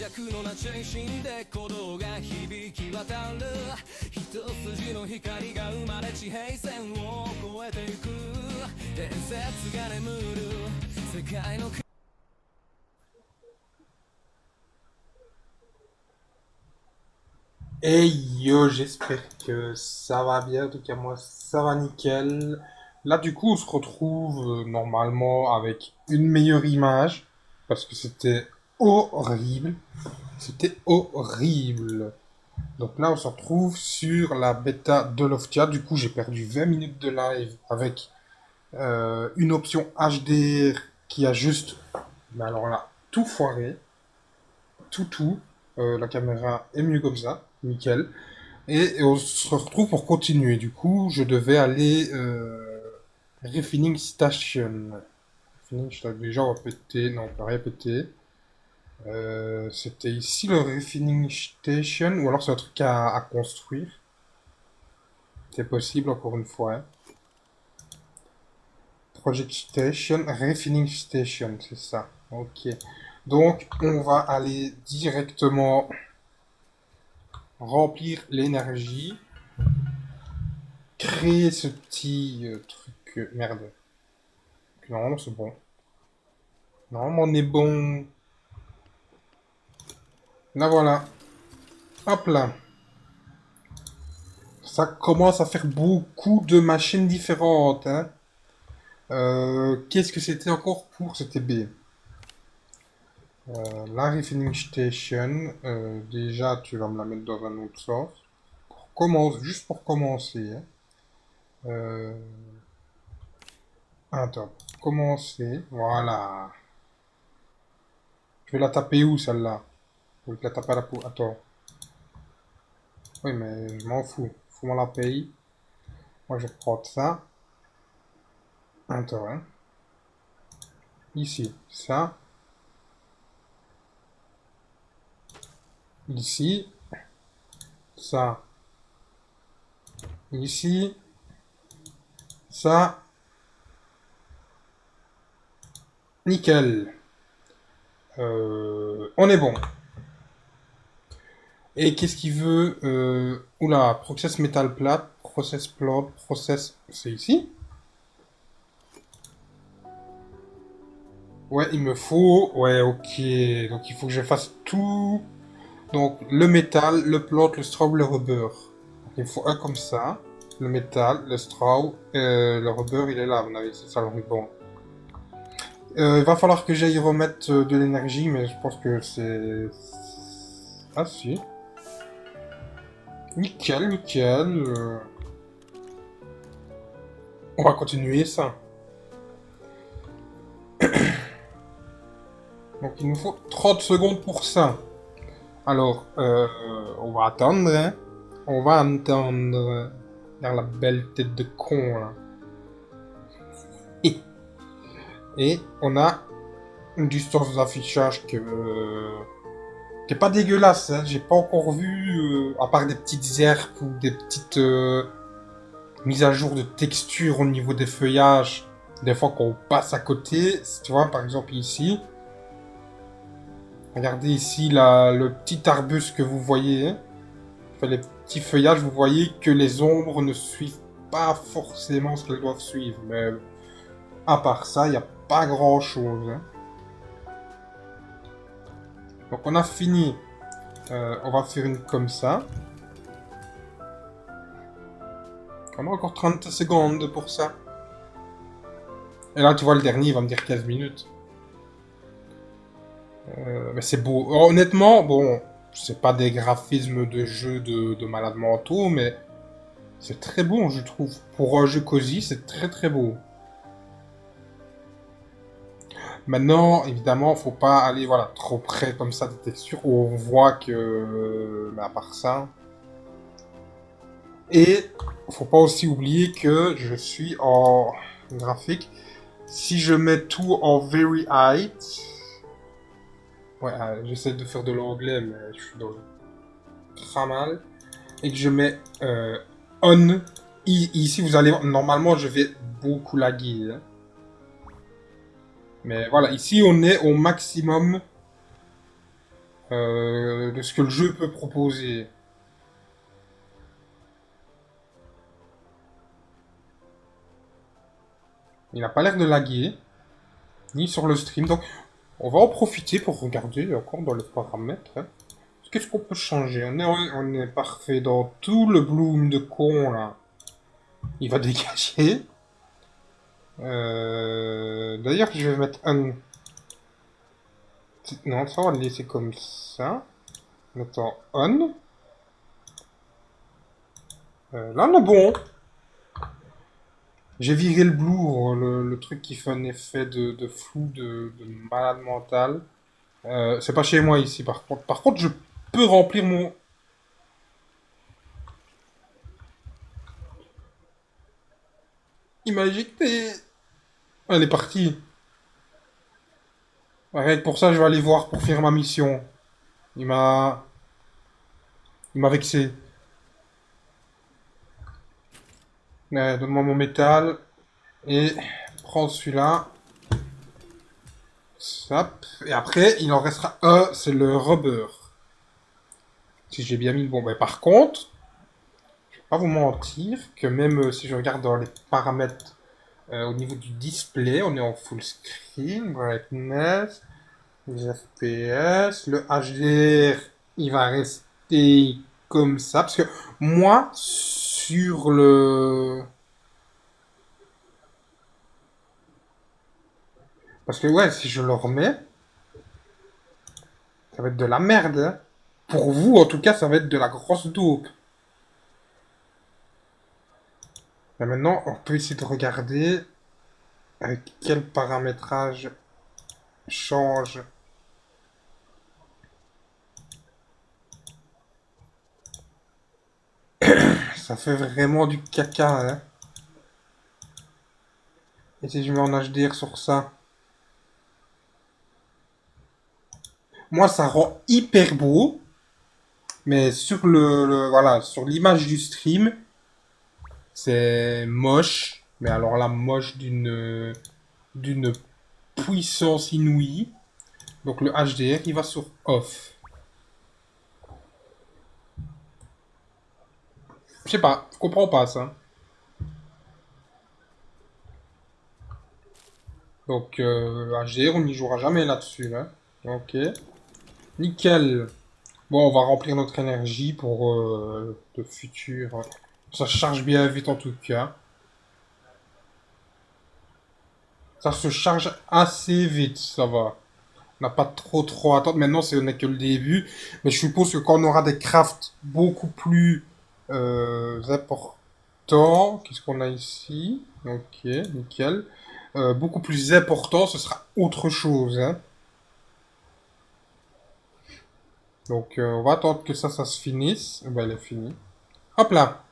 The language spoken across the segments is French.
逆のな中心で鼓動が響き渡る一筋の光が生まれ地平線を越えてゆく伝説が眠る世界のHey yo, j'espère que ça va bien, en tout cas moi ça va nickel. Là du coup on se retrouve normalement avec une meilleure image, parce que horrible, c'était horrible. Donc là on se retrouve sur la bêta de Loftia, du coup j'ai perdu 20 minutes de live avec une option HDR qui a juste, mais alors là, tout foiré, tout, la caméra est mieux comme ça, nickel. Et on se retrouve pour continuer. Du coup, je devais aller Refining Station. Refining Station. Déjà, on va péter. Non, on peut rien péter. C'était ici le Refining Station. Ou alors c'est un truc à construire. C'est possible, encore une fois. Hein. Project Station, Refining Station, c'est ça. Ok. Donc, on va aller directement remplir l'énergie. Créer ce petit truc. Merde. Normalement, c'est bon. Normalement, on est bon. Là, voilà. Hop là. Ça commence à faire beaucoup de machines différentes. Hein. Qu'est-ce que c'était encore pour? C'était B. La Refining Station. Déjà, tu vas me la mettre dans un autre sens. Pour commencer, juste pour commencer. Hein. Euh, Attends. Commencer. Voilà. Je vais la taper où, celle-là? Je vais la taper à la peau. Attends. Oui, mais je m'en fous. Faut-moi la paye. Moi, je vais prendre ça. Attends, hein. Ici, ça. Ici, ça. Ici, ça. Nickel. On est bon. Et qu'est-ce qu'il veut Oula, process metal plate, process plot, process... C'est ici? Ouais, il me faut... Ouais, ok. Donc il faut que je fasse tout. Donc le métal, le plot, le straw, le rubber. Donc, il me faut un comme ça. Le métal, le straw, le rubber, il est là, à mon avis. C'est ça le ruban. Il va falloir que j'aille remettre de l'énergie, mais je pense que c'est... Ah si. Nickel, nickel. On va continuer ça. Donc il nous faut 30 secondes pour ça. Alors, on va attendre. Hein. On va attendre. Vers la belle tête de con là. Et on a une distance d'affichage qui est pas dégueulasse. Hein. J'ai pas encore vu, à part des petites herbes ou des petites mises à jour de texture au niveau des feuillages. Des fois qu'on passe à côté, tu vois, par exemple ici. Regardez ici le petit arbuste que vous voyez. Hein. Enfin, les petits feuillages, vous voyez que les ombres ne suivent pas forcément ce qu'elles doivent suivre. Mais à part ça, il n'y a pas grand chose. Hein. Donc on a fini. On va faire une comme ça. On a encore 30 secondes pour ça. Et là, tu vois, le dernier, il va me dire 15 minutes. Mais c'est beau. Honnêtement, bon, c'est pas des graphismes de jeu de malades mentaux, mais c'est très beau, je trouve. Pour un jeu cosy, c'est très très beau. Maintenant, évidemment, faut pas aller voilà, trop près comme ça des textures où on voit que... Mais à part ça... Et faut pas aussi oublier que je suis en graphique. Si je mets tout en very height... Ouais, j'essaie de faire de l'anglais, mais je suis dans très mal. Et que je mets on. Ici, vous allez... Normalement, je vais beaucoup laguer. Hein. Mais voilà, ici, on est au maximum. de ce que le jeu peut proposer. Il n'a pas l'air de laguer, ni sur le stream, donc on va en profiter pour regarder encore dans les paramètres. Hein. Qu'est-ce qu'on peut changer? On est parfait dans tout le bloom de con là. Il va dégager. D'ailleurs, je vais mettre un... Non, ça on va le laisser comme ça. Mettre en on. Là, on est bon. J'ai viré le blur, le truc qui fait un effet de flou, de malade mental. C'est pas chez moi ici, par contre. Par contre, je peux remplir mon... Imagine que elle est partie. Rien que pour ça, je vais aller voir pour faire ma mission. Il m'a... Il m'a vexé. Donne-moi mon métal. Et prends celui-là. Hop. Et après, il en restera un, c'est le rubber. Si j'ai bien mis le bon. Mais par contre, je vais pas vous mentir que même si je regarde dans les paramètres au niveau du display, on est en full screen, brightness, les FPS, le HDR, il va rester comme ça. Parce que moi, sur le... Parce que ouais, si je le remets, ça va être de la merde. Hein. Pour vous, en tout cas, ça va être de la grosse dope. Et maintenant, on peut essayer de regarder avec quel paramétrage change. Ça fait vraiment du caca, hein. Et si je mets en HDR sur ça? Moi, ça rend hyper beau. Mais sur voilà, sur l'image du stream, c'est moche. Mais alors là, moche d'une puissance inouïe. Donc le HDR, il va sur off. Je sais pas, je comprends pas ça. Donc HDR, on n'y jouera jamais là-dessus. Hein. Ok. Nickel. Bon, on va remplir notre énergie pour le futur. Ça charge bien vite en tout cas. Ça se charge assez vite, ça va. On n'a pas trop à attendre. Maintenant, ce n'est que le début. Mais je suppose que quand on aura des crafts beaucoup plus importants... Qu'est-ce qu'on a ici? Ok, nickel. Beaucoup plus important, ce sera autre chose. Hein. Donc, on va attendre que ça se finisse. Ben, elle est finie. Hop là.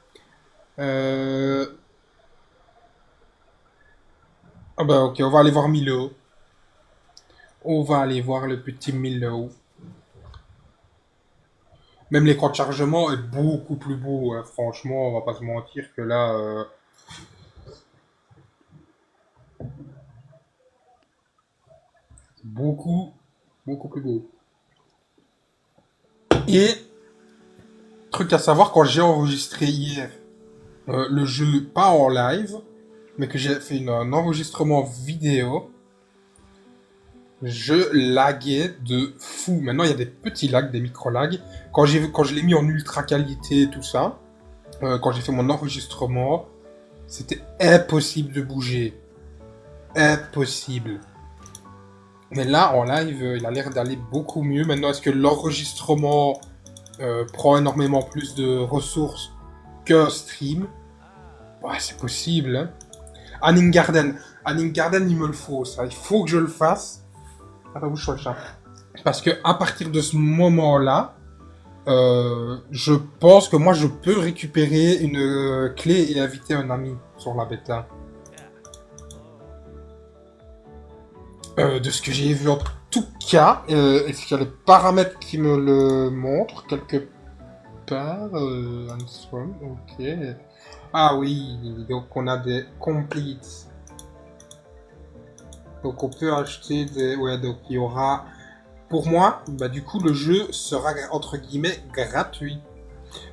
Ah bah ok, on va aller voir Milo. On va aller voir le petit Milo. Même l'écran de chargement est beaucoup plus beau, hein. Franchement, on va pas se mentir que là... beaucoup plus beau. Et, truc à savoir, quand j'ai enregistré hier le jeu, pas en live, mais que j'ai fait un enregistrement vidéo, je laguais de fou. Maintenant, il y a des petits lags, des micro-lags. Quand je l'ai mis en ultra qualité et tout ça, quand j'ai fait mon enregistrement, c'était impossible de bouger. Impossible. Mais là, en live, il a l'air d'aller beaucoup mieux. Maintenant, est-ce que l'enregistrement prend énormément plus de ressources qu'un stream? Ouais, c'est possible. Hein. Anning Garden. Anning Garden, il me le faut, ça. Il faut que je le fasse. Attends, bouge le chat. Parce que à partir de ce moment-là, je pense que moi, je peux récupérer une clé et inviter un ami sur la bêta. De ce que j'ai vu en tout cas, est-ce qu'il y a les paramètres qui me le montrent quelque part? Answam, ok. Ah oui, donc on a des completes. Donc on peut acheter des... Ouais, donc il y aura pour moi, bah, du coup, le jeu sera entre guillemets gratuit.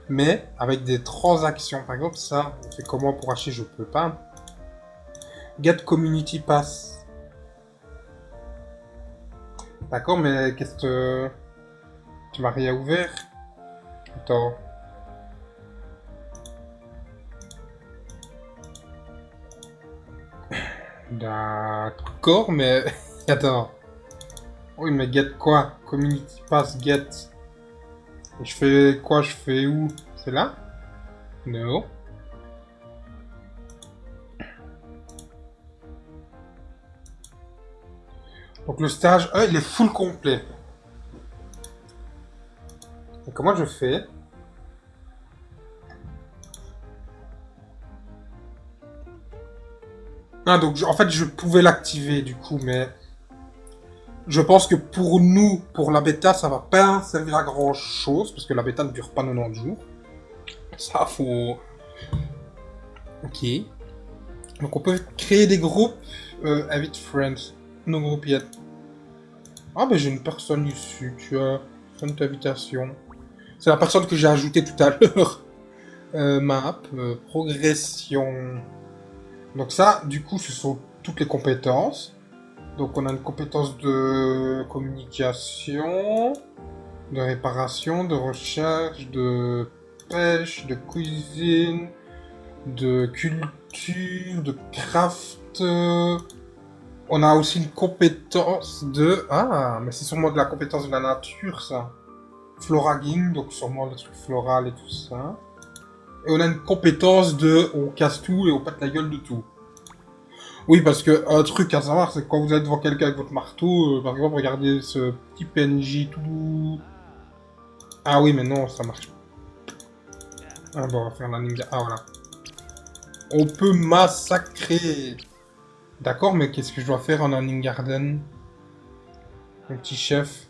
Mais avec des transactions. Par exemple, ça, on fait comment pour acheter? Je peux pas. Get Community Pass. D'accord, mais qu'est-ce que... Tu m'as rien ouvert? Attends. D'accord, mais... Attends. Oui, mais get quoi? Community Pass, get. Je fais quoi? Je fais où? C'est là? Non. Donc le stage 1, il est full complet. Et comment je fais? Ah, donc en fait, je pouvais l'activer du coup, mais je pense que pour nous, pour la bêta, ça va pas servir à grand chose, parce que la bêta ne dure pas 90 jours. Ça, faut... Ok. Donc on peut créer des groupes, invite friends. No group yet. Ah, ben j'ai une personne ici, tu as une invitation. C'est la personne que j'ai ajoutée tout à l'heure. Map, progression. Donc ça, du coup, ce sont toutes les compétences. Donc on a une compétence de communication, de réparation, de recherche, de pêche, de cuisine, de culture, de craft. On a aussi une compétence de... Ah, mais c'est sûrement de la compétence de la nature, ça. Floragging, donc sûrement le truc floral et tout ça. Et on a une compétence de... On casse tout et on pète la gueule de tout. Oui, parce que un truc à savoir, c'est que quand vous êtes devant quelqu'un avec votre marteau, par exemple, regardez ce petit PNJ tout... Ah oui, mais non, ça marche. Ah bon, on va faire la ninja. Ah voilà. On peut massacrer. D'accord, mais qu'est-ce que je dois faire en Hunting Garden? Un petit chef.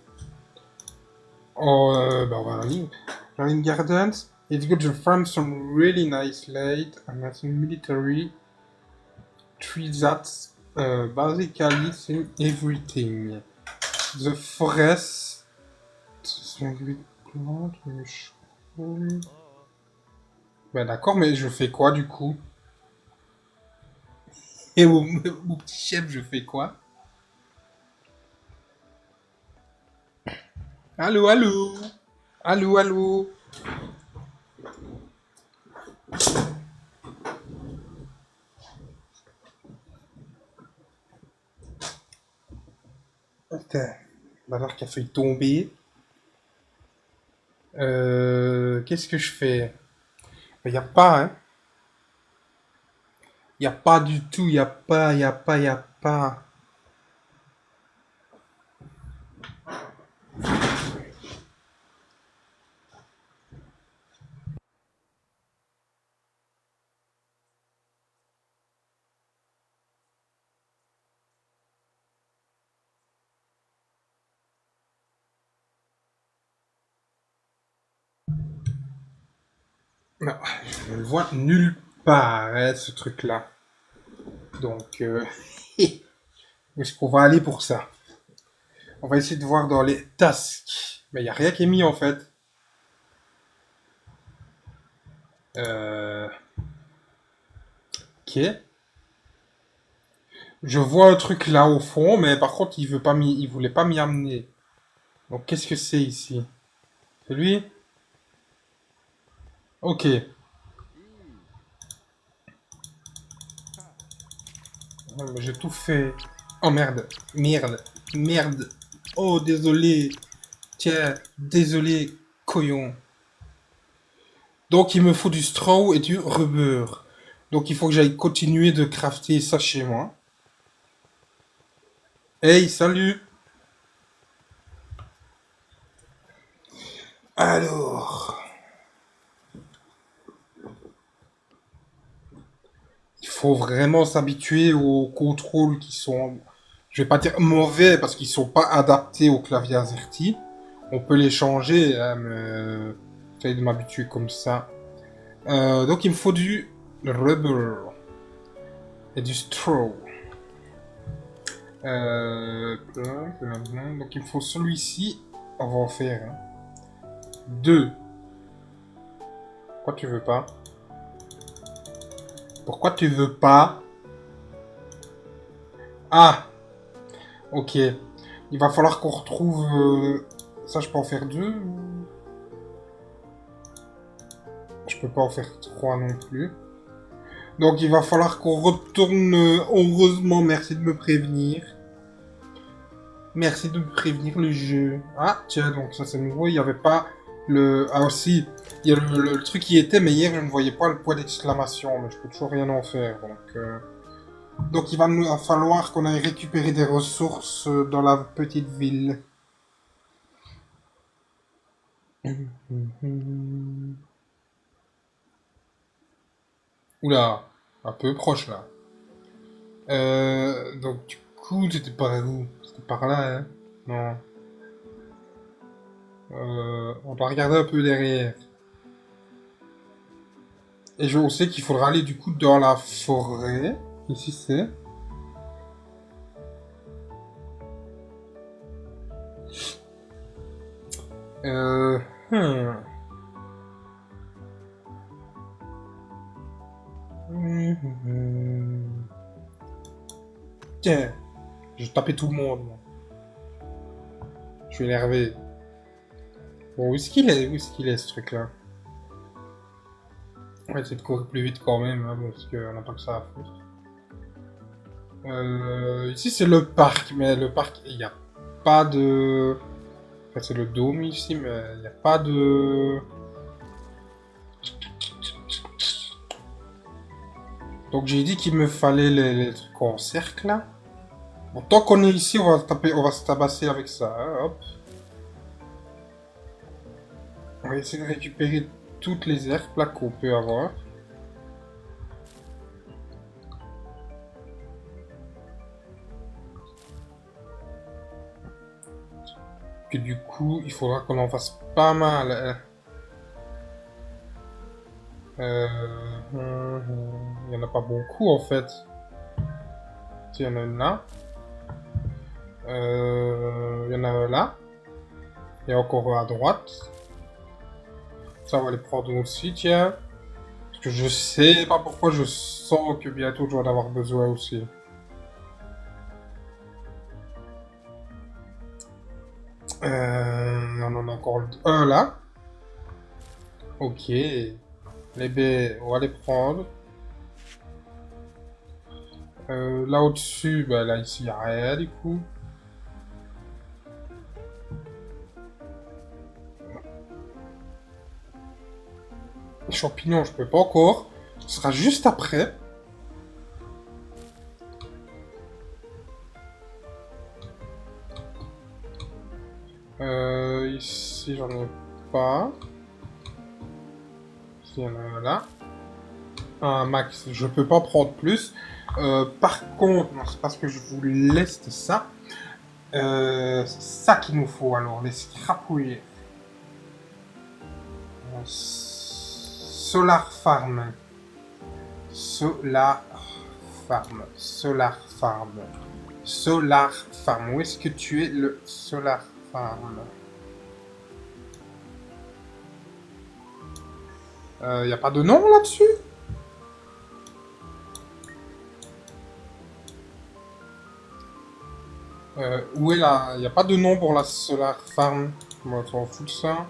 Oh, bah on va aller. Hunting Gardens. It's good to farm some really nice late and that's military trees that basically see everything. The forest. Ben d'accord, mais je fais quoi du coup? Et mon petit chef, je fais quoi? Allô, allô? Allô, allô? Putain, alors qu'il a failli tomber. Qu'est-ce que je fais? Il n'y a pas, hein? Il n'y a pas du tout, il n'y a pas, il n'y a pas, il n'y a pas. Non, je ne le vois nulle part, hein, ce truc-là. Donc, où est-ce qu'on va aller pour ça? On va essayer de voir dans les tasks. Mais il n'y a rien qui est mis en fait. Ok. Je vois un truc là au fond, mais par contre, il voulait pas m'y amener. Donc, qu'est-ce que c'est ici? C'est lui? Ok. J'ai tout fait. Oh merde. Merde. Merde. Oh, désolé. Tiens, désolé, couillon. Donc, il me faut du straw et du rubber. Donc, il faut que j'aille continuer de crafter ça chez moi. Hey, salut! Alors, il faut vraiment s'habituer aux contrôles qui sont, je vais pas dire mauvais parce qu'ils sont pas adaptés au clavier AZERTY. On peut les changer, hein, mais j'essaie de m'habituer comme ça. Donc il me faut du rubber et du straw. Donc il me faut celui-ci. On va en faire deux. Pourquoi tu veux pas? Pourquoi tu veux pas? Ah! Ok. Il va falloir qu'on retrouve... Ça, je peux en faire deux? Je peux pas en faire trois non plus. Donc il va falloir qu'on retourne... Heureusement, merci de me prévenir. Merci de me prévenir le jeu. Ah, tiens, donc ça c'est nouveau. Il n'y avait pas le... Ah aussi, il y a le truc qui était, mais hier je ne voyais pas le point d'exclamation. Mais je peux toujours rien en faire. Donc il va nous falloir qu'on aille récupérer des ressources dans la petite ville. Oula, un peu proche là. Donc du coup, c'était par où? C'était par là, hein? Non. On doit regarder un peu derrière. Et je sais qu'il faudra aller du coup dans la forêt. Ici c'est. Euh... hmm. Tiens, je vais taper tout le monde. Moi. Je suis énervé. Bon, où est-ce qu'il est? Où est-ce qu'il est ce truc-là? On va essayer de courir plus vite quand même, hein, parce qu'on n'a pas que ça à foutre. Ici c'est le parc, mais le parc, il n'y a pas de... Enfin, c'est le dôme ici, mais il n'y a pas de... Donc j'ai dit qu'il me fallait les trucs en cercle là. Bon, tant qu'on est ici, on va se tabasser avec ça, hein, hop. On va essayer de récupérer toutes les herbes là qu'on peut avoir. Que du coup, il faudra qu'on en fasse pas mal. Hein. Il y en a pas beaucoup en fait. Il y en a une là. Il y en a là. Et encore à droite. Ça, on va les prendre aussi, tiens. Parce que je sais pas pourquoi je sens que bientôt je vais en avoir besoin aussi. On en a encore un là. Ok. Les baies, on va les prendre. Là au-dessus, bah là ici, il n'y a rien du coup. Les champignons, je peux pas encore. Ce sera juste après. Ici, j'en ai pas. Ici, il y en a un là. Un max, je peux pas prendre plus. Par contre, non, c'est parce que je vous laisse ça. C'est ça qu'il nous faut alors, les scrapouilles. Solar Farm. Solar Farm. Solar Farm. Solar Farm. Où est-ce que tu es le Solar Farm? Y a pas de nom là-dessus? Où est la... Y a pas de nom pour la Solar Farm. Moi, on s'en fout de ça.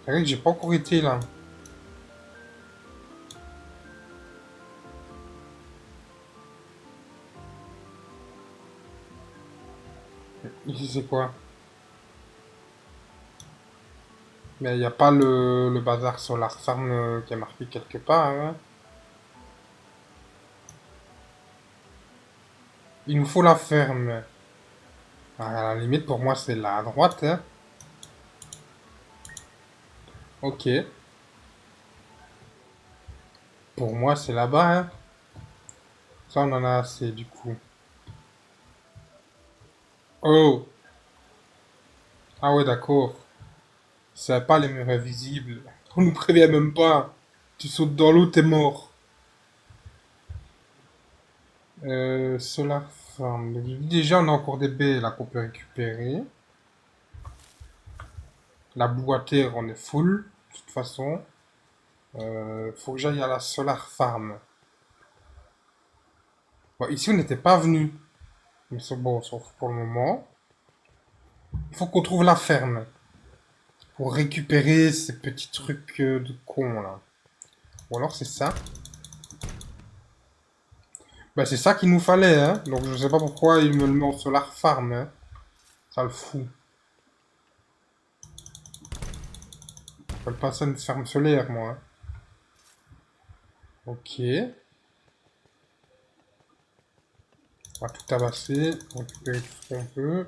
C'est vrai que j'ai pas encore été là. Ici c'est quoi? Mais il n'y a pas le bazar Solar Farm qui est marqué quelque part. Hein. Il nous faut la ferme. À la limite, pour moi, c'est là à droite. Hein. Ok. Pour moi, c'est là-bas. Hein. Ça, on en a assez, du coup. Oh! Ah ouais, d'accord. C'est pas les murs invisibles. On nous prévient même pas. Tu sautes dans l'eau, t'es mort. Solar Farm. Donc, déjà, on a encore des baies là qu'on peut récupérer. La boîtière, on est full, de toute façon. Faut que j'aille à la Solar Farm. Bon, ici, on n'était pas venu. Mais c'est bon, on s'en fout pour le moment. Il faut qu'on trouve la ferme. Pour récupérer ces petits trucs de con, là. Ou alors, c'est ça. Bah, c'est ça qu'il nous fallait, hein. Donc, je sais pas pourquoi il me le met en Solar Farm, hein. Ça le fout. Je peux le passer à une ferme solaire, moi, hein. Ok. On va tout tabasser, récupérer tout ce qu'on peut.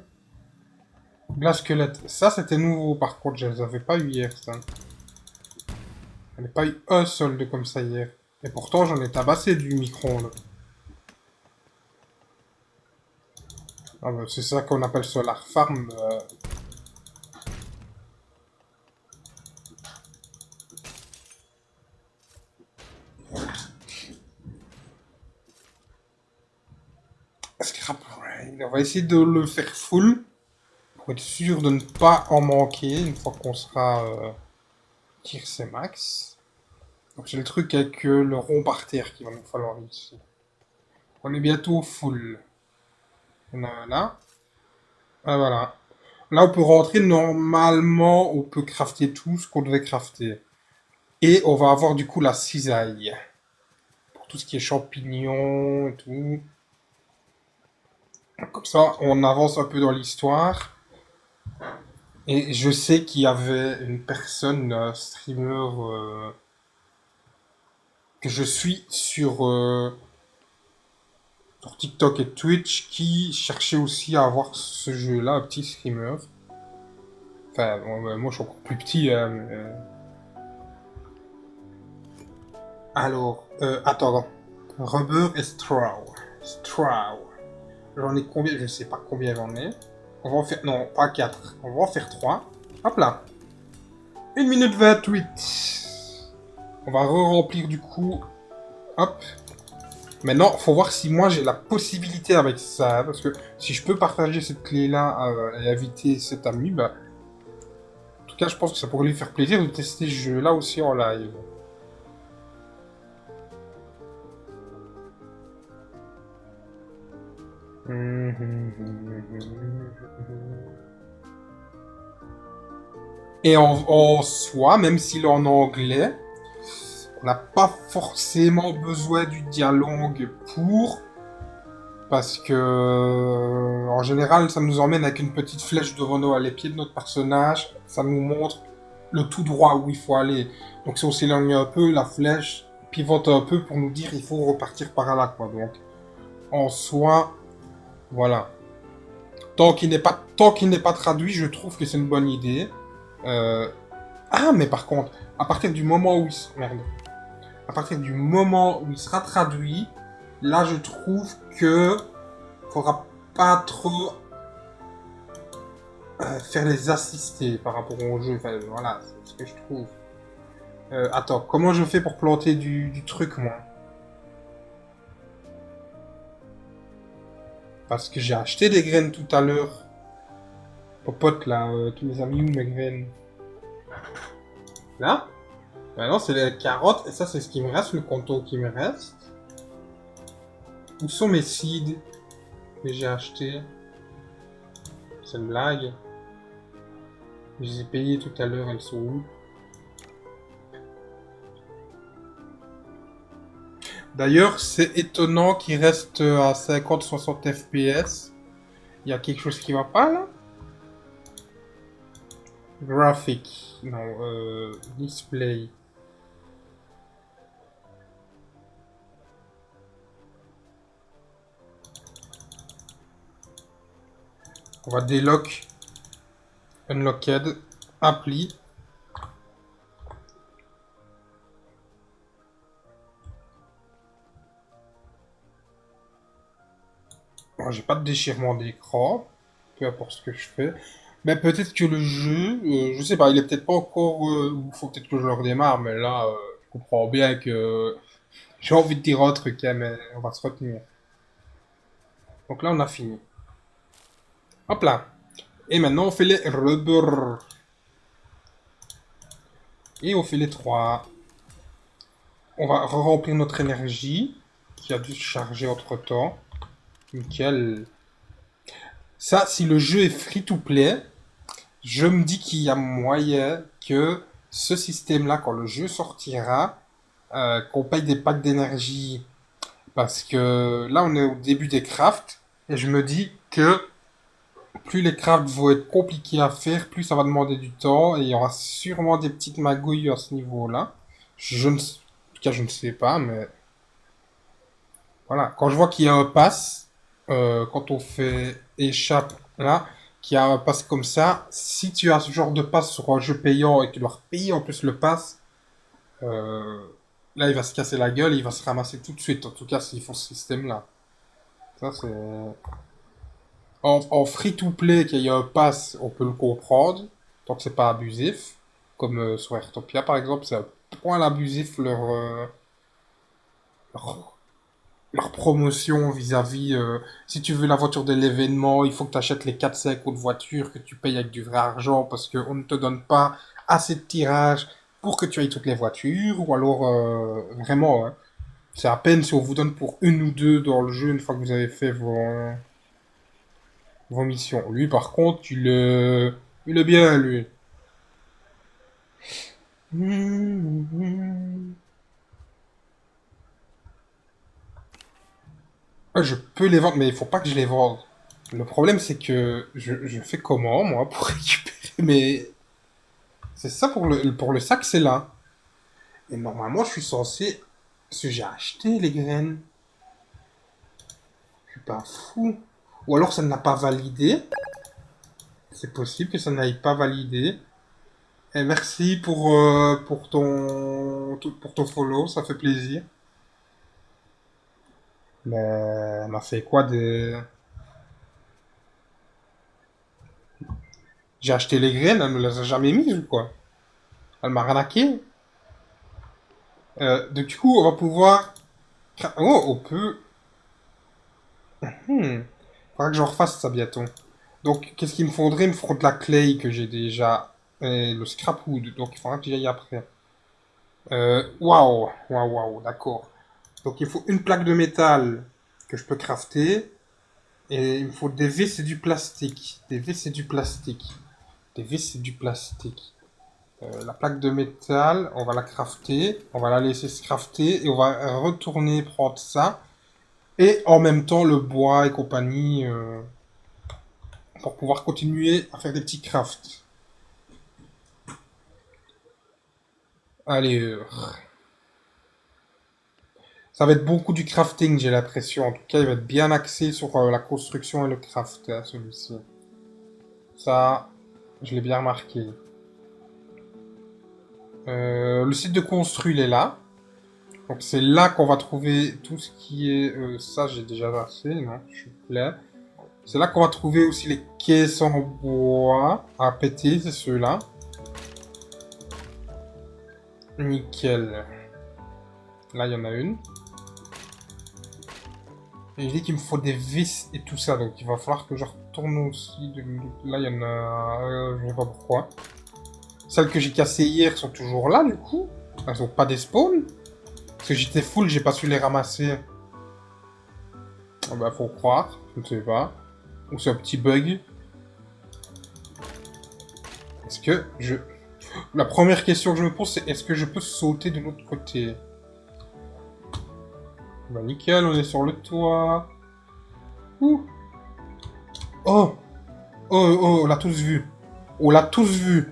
Glace squelette. Ça, c'était nouveau, par contre. Je les avais pas eu hier, ça. J'en ai pas eu un seul de comme ça hier. Et pourtant, j'en ai tabassé du micro-ondes. Ah bah, c'est ça qu'on appelle Solar Farm. Scrap Raid. On va essayer de le faire full. Pour être sûr de ne pas en manquer une fois qu'on sera tir c'est max. Donc c'est le truc avec le rond par terre qu'il va nous falloir ici. On est bientôt full. On a là. Ah voilà. Là on peut rentrer normalement, on peut crafter tout ce qu'on devait crafter. Et on va avoir du coup la cisaille. Pour tout ce qui est champignons et tout. Comme ça on avance un peu dans l'histoire. Et je sais qu'il y avait une personne, un streamer que je suis sur TikTok et Twitch qui cherchait aussi à avoir ce jeu-là, un petit streamer. Enfin, bon, moi je suis encore plus petit. Hein, Alors, attends. Rubber et straw. Straw. J'en ai combien? Je sais pas combien j'en ai. On va en faire... Non, pas 4. On va en faire 3. Hop là. 1 minute 28. On va re-remplir du coup. Hop. Maintenant, faut voir si moi j'ai la possibilité avec ça. Parce que si je peux partager cette clé-là et inviter cet ami, bah... En tout cas, je pense que ça pourrait lui faire plaisir de tester ce jeu-là aussi en live. Et en soi, même s'il est en anglais, on n'a pas forcément besoin du dialogue pour, parce que en général, ça nous emmène avec une petite flèche devant nous à les pieds de notre personnage, ça nous montre le tout droit où il faut aller. Donc si on s'éloigne un peu, la flèche pivote un peu pour nous dire il faut repartir par là, quoi. Donc en soi, voilà. Tant qu'il n'est pas traduit, je trouve que c'est une bonne idée. Ah, mais par contre, à partir du moment où merde. À partir du moment où il sera traduit, là, je trouve que faudra pas trop faire les assister par rapport au jeu. Enfin, voilà, c'est ce que je trouve. Attends, comment je fais pour planter du truc, moi? Parce que j'ai acheté des graines tout à l'heure. Popote, là, tous mes amis, où mes graines? Là? Maintenant, c'est les carottes, et ça, c'est ce qui me reste, le conto qui me reste. Où sont mes seeds que j'ai achetés? C'est une blague. Je les ai payés tout à l'heure, elles sont où? D'ailleurs, c'est étonnant qu'il reste à 50-60 FPS. Il y a quelque chose qui va pas, là? Graphic. Non, display. On va délock. Unlocked. Appli. Bon, j'ai pas de déchirement d'écran. Peu importe ce que je fais. Mais peut-être que le jeu, je sais pas, il est peut-être pas encore... faut peut-être que je le redémarre, mais là, Je comprends bien que j'ai envie de dire un truc, hein, mais on va se retenir. Donc là, on a fini. Hop là. Et maintenant, on fait les rubber. Et on fait les 3. On va remplir notre énergie, qui a dû se charger entre-temps. Nickel. Ça, si le jeu est free-to-play, je me dis qu'il y a moyen que ce système-là, quand le jeu sortira, qu'on paye des packs d'énergie. Parce que là, on est au début des crafts. Et je me dis que plus les crafts vont être compliqués à faire, plus ça va demander du temps. Et il y aura sûrement des petites magouilles à ce niveau-là. En tout cas, je ne sais pas, mais voilà. Quand je vois qu'il y a un pass, quand on fait échappe là, qu'il y a un pass comme ça, si tu as ce genre de pass sur un jeu payant et que tu dois payer en plus le pass, euh, là, il va se casser la gueule, il va se ramasser tout de suite. En tout cas, s'ils font ce système-là. Ça, c'est... En free-to-play, qu'il y ait un pass, on peut le comprendre, tant que c'est pas abusif. Comme sur Airtopia, par exemple, c'est un point abusif leur, leur promotion vis-à-vis... si tu veux la voiture de l'événement, il faut que tu achètes les 4-5 autres voitures que tu payes avec du vrai argent parce qu'on ne te donne pas assez de tirages pour que tu ailles toutes les voitures. Ou alors, vraiment, hein, c'est à peine si on vous donne pour une ou deux dans le jeu une fois que vous avez fait vos missions. Lui, par contre, il est bien, lui. Ah, je peux les vendre, mais il faut pas que je les vende. Le problème, c'est que je fais comment, moi, pour récupérer mes... C'est ça pour le sac, c'est là. Et normalement, je suis censé... Parce que j'ai acheté les graines. Je suis pas fou. Ou alors, ça ne l'a pas validé. C'est possible que ça n'aille pas validé. Et merci pour ton follow, ça fait plaisir. Mais elle m'a fait quoi de... J'ai acheté les graines, elle me les a jamais mises ou quoi? Elle m'a arnaqué. Donc du coup, on va pouvoir... Oh, on peut... Faudra que je refasse ça bientôt. Donc, qu'est-ce qu'il me faudrait? Il me faudrait de la clay que j'ai déjà. Et le scrap wood. Donc, il faudra que j'y aille après. Waouh, d'accord. Donc, il faut une plaque de métal que je peux crafter. Et il me faut des vis et du plastique. Des vis et du plastique. Des vis et du plastique. La plaque de métal, on va la crafter. On va la laisser se crafter. Et on va retourner prendre ça. Et en même temps, le bois et compagnie. Pour pouvoir continuer à faire des petits crafts. Allez, ça va être beaucoup du crafting, j'ai l'impression. En tout cas, il va être bien axé sur la construction et le craft, hein, celui-ci. Ça, je l'ai bien remarqué. Le site de construit, il est là. Donc c'est là qu'on va trouver tout ce qui est... ça, j'ai déjà assez, non? Je suis plein. C'est là qu'on va trouver aussi les caisses en bois à péter, c'est ceux-là. Nickel. Là, il y en a une. Et je dis qu'il me faut des vis et tout ça, donc il va falloir que je retourne aussi. Là, il y en a... je sais pas pourquoi. Celles que j'ai cassées hier sont toujours là, du coup. Elles sont pas des spawns. Parce que j'étais full, j'ai pas su les ramasser. Ah bah, faut croire. Je ne sais pas. Ou c'est un petit bug. Est-ce que je... La première question que je me pose, c'est est-ce que je peux sauter de l'autre côté? Bah nickel, on est sur le toit. Ouh. Oh. On l'a tous vu. On l'a tous vu.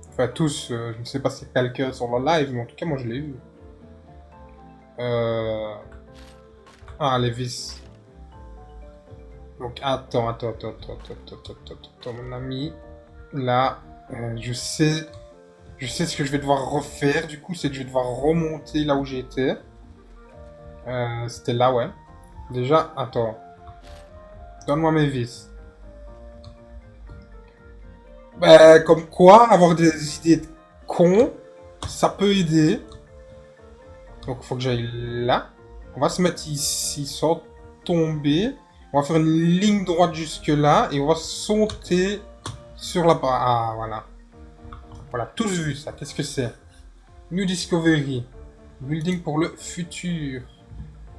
Enfin, tous, je ne sais pas si quelqu'un sur le live, mais en tout cas, moi, je l'ai eu. Ah, les vis. Donc, attends, mon ami. Là, je sais ce que je vais devoir refaire, du coup, c'est que je vais devoir remonter là où j'étais. C'était là, ouais. Déjà, attends. Donne-moi mes vis. Bah, comme quoi, avoir des idées con. Ça peut aider. Donc il faut que j'aille là. On va se mettre ici sans tomber. On va faire une ligne droite jusque là. Et on va sauter sur la... Ah, voilà. Voilà, tous vu ça. Qu'est-ce que c'est? New Discovery. Building pour le futur.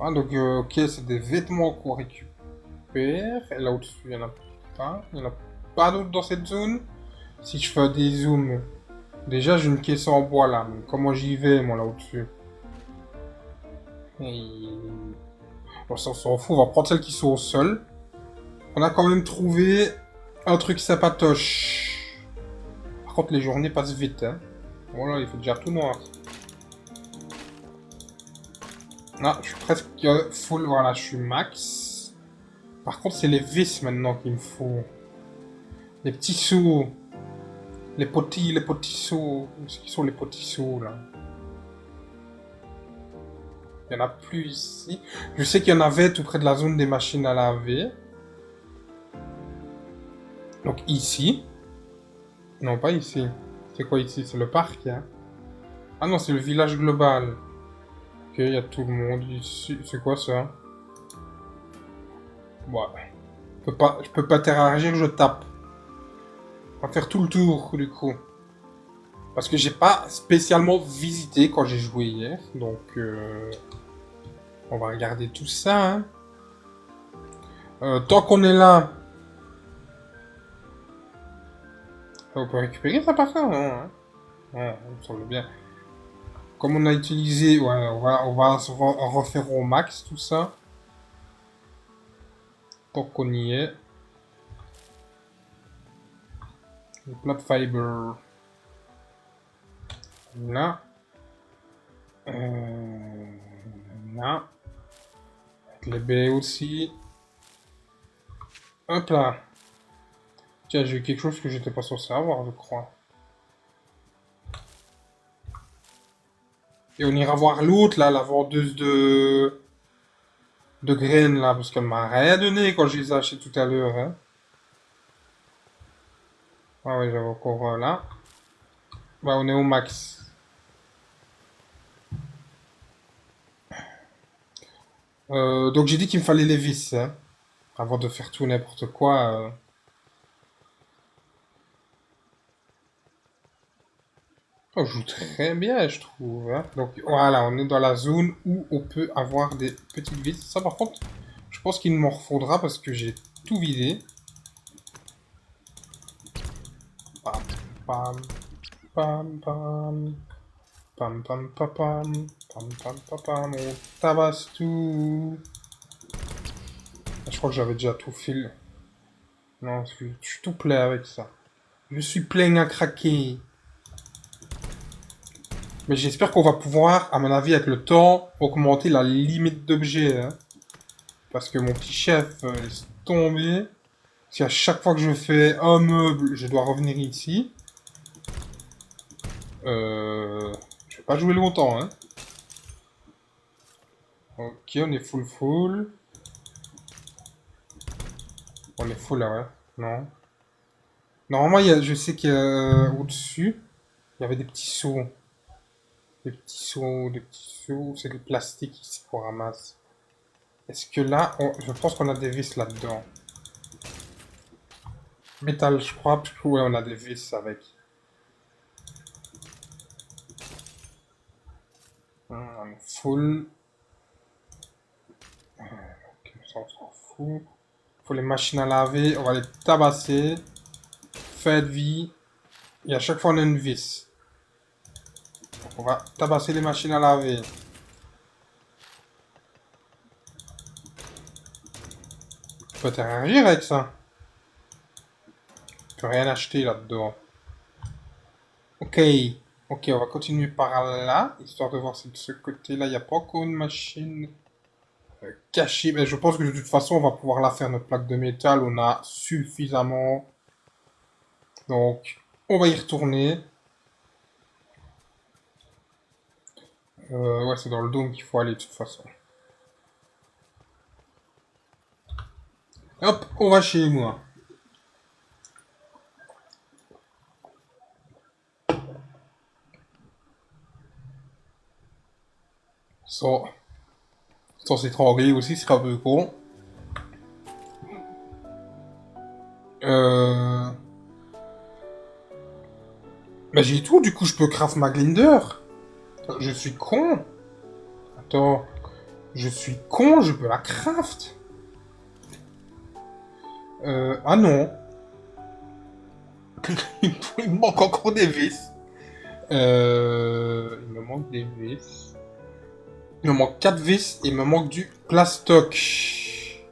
Ah, donc, ok, c'est des vêtements qu'on récupère. Et là au-dessus, il n'y en a pas. Il n'y en a pas d'autres dans cette zone. Si je fais des zooms. Déjà, j'ai une caisse en bois là. Mais comment j'y vais, moi, là au-dessus? Bon, ça, on s'en fout. On va prendre celles qui sont au sol. On a quand même trouvé un truc sympatoche. Par contre, les journées passent vite, hein. Voilà, il fait déjà tout noir. Ah, je suis presque full, voilà, je suis max. Par contre, c'est les vis maintenant qu'il me faut. Les petits sous. Les petits sous. Ce qui sont les petits sous, là? Il n'y en a plus ici. Je sais qu'il y en avait tout près de la zone des machines à laver. Donc ici. Non, pas ici. C'est quoi ici? C'est le parc, hein? Ah non, c'est le village global. Ok, il y a tout le monde ici. C'est quoi ça? Ouais. Je peux pas interagir, je tape. On va faire tout le tour, du coup. Parce que j'ai pas spécialement visité quand j'ai joué hier. Donc, on va regarder tout ça, hein. Tant qu'on est là... On peut récupérer ça par contre, hein. Ouais, ça me semble bien. Comme on a utilisé... Ouais, on va refaire au max tout ça. Tant qu'on y est. Le plat fiber. Là. Là. Avec les baies aussi. Hop là. Tiens, j'ai eu quelque chose que j'étais pas censé avoir, je crois. Et on ira voir l'autre, là, la vendeuse de graines, là, parce qu'elle m'a rien donné quand je les ai achetés tout à l'heure, hein. Ah ouais, j'avais encore là. Bah, on est au max. Donc j'ai dit qu'il me fallait les vis, hein. Avant de faire tout n'importe quoi. On joue très bien, je trouve, hein. Donc voilà, on est dans la zone où on peut avoir des petites vis. Ça, par contre, je pense qu'il m'en refaudra parce que j'ai tout vidé. Pam, pam, pam, pam. Pam, pam, pam, pam. Pam, pam, pam, pam. On tabasse tout. Je crois que j'avais déjà tout fil. Non, je suis tout plein avec ça. Je suis plein à craquer. Mais j'espère qu'on va pouvoir, à mon avis, avec le temps, augmenter la limite d'objets, hein. Parce que mon petit chef laisse tomber. Si à chaque fois que je fais un meuble, je dois revenir ici. Je vais pas jouer longtemps, hein. Ok, on est full. On est full là, ouais. Non. Normalement, je sais qu'au-dessus, il y avait des petits seaux. Des petits seaux. C'est du plastique ici qu'on ramasse. Est-ce que là, je pense qu'on a des vis là-dedans. Métal, je crois. Ouais, on a des vis avec. On est full. Ok, ça, on s'en fout. Faut les machines à laver. On va les tabasser. Fin de vie. Et à chaque fois, on a une vis. Donc, on va tabasser les machines à laver. On peut interagir avec ça. On peut rien acheter là-dedans. Ok. Ok, on va continuer par là. Histoire de voir si de ce côté-là, il n'y a pas encore une machine cachée. Mais je pense que de toute façon, on va pouvoir la faire, notre plaque de métal. On a suffisamment. Donc, on va y retourner. Ouais, c'est dans le dôme qu'il faut aller de toute façon. Hop, on va chez moi. Sans, sans s'étrangler aussi, ce serait un peu con. Euh... Bah j'ai tout, du coup je peux craft ma Glinder. Je suis con. Attends, je suis con, je peux la craft. Ah non. Il me manque encore des vis. Il me manque des vis. Il me manque 4 vis et il me manque du plastoc.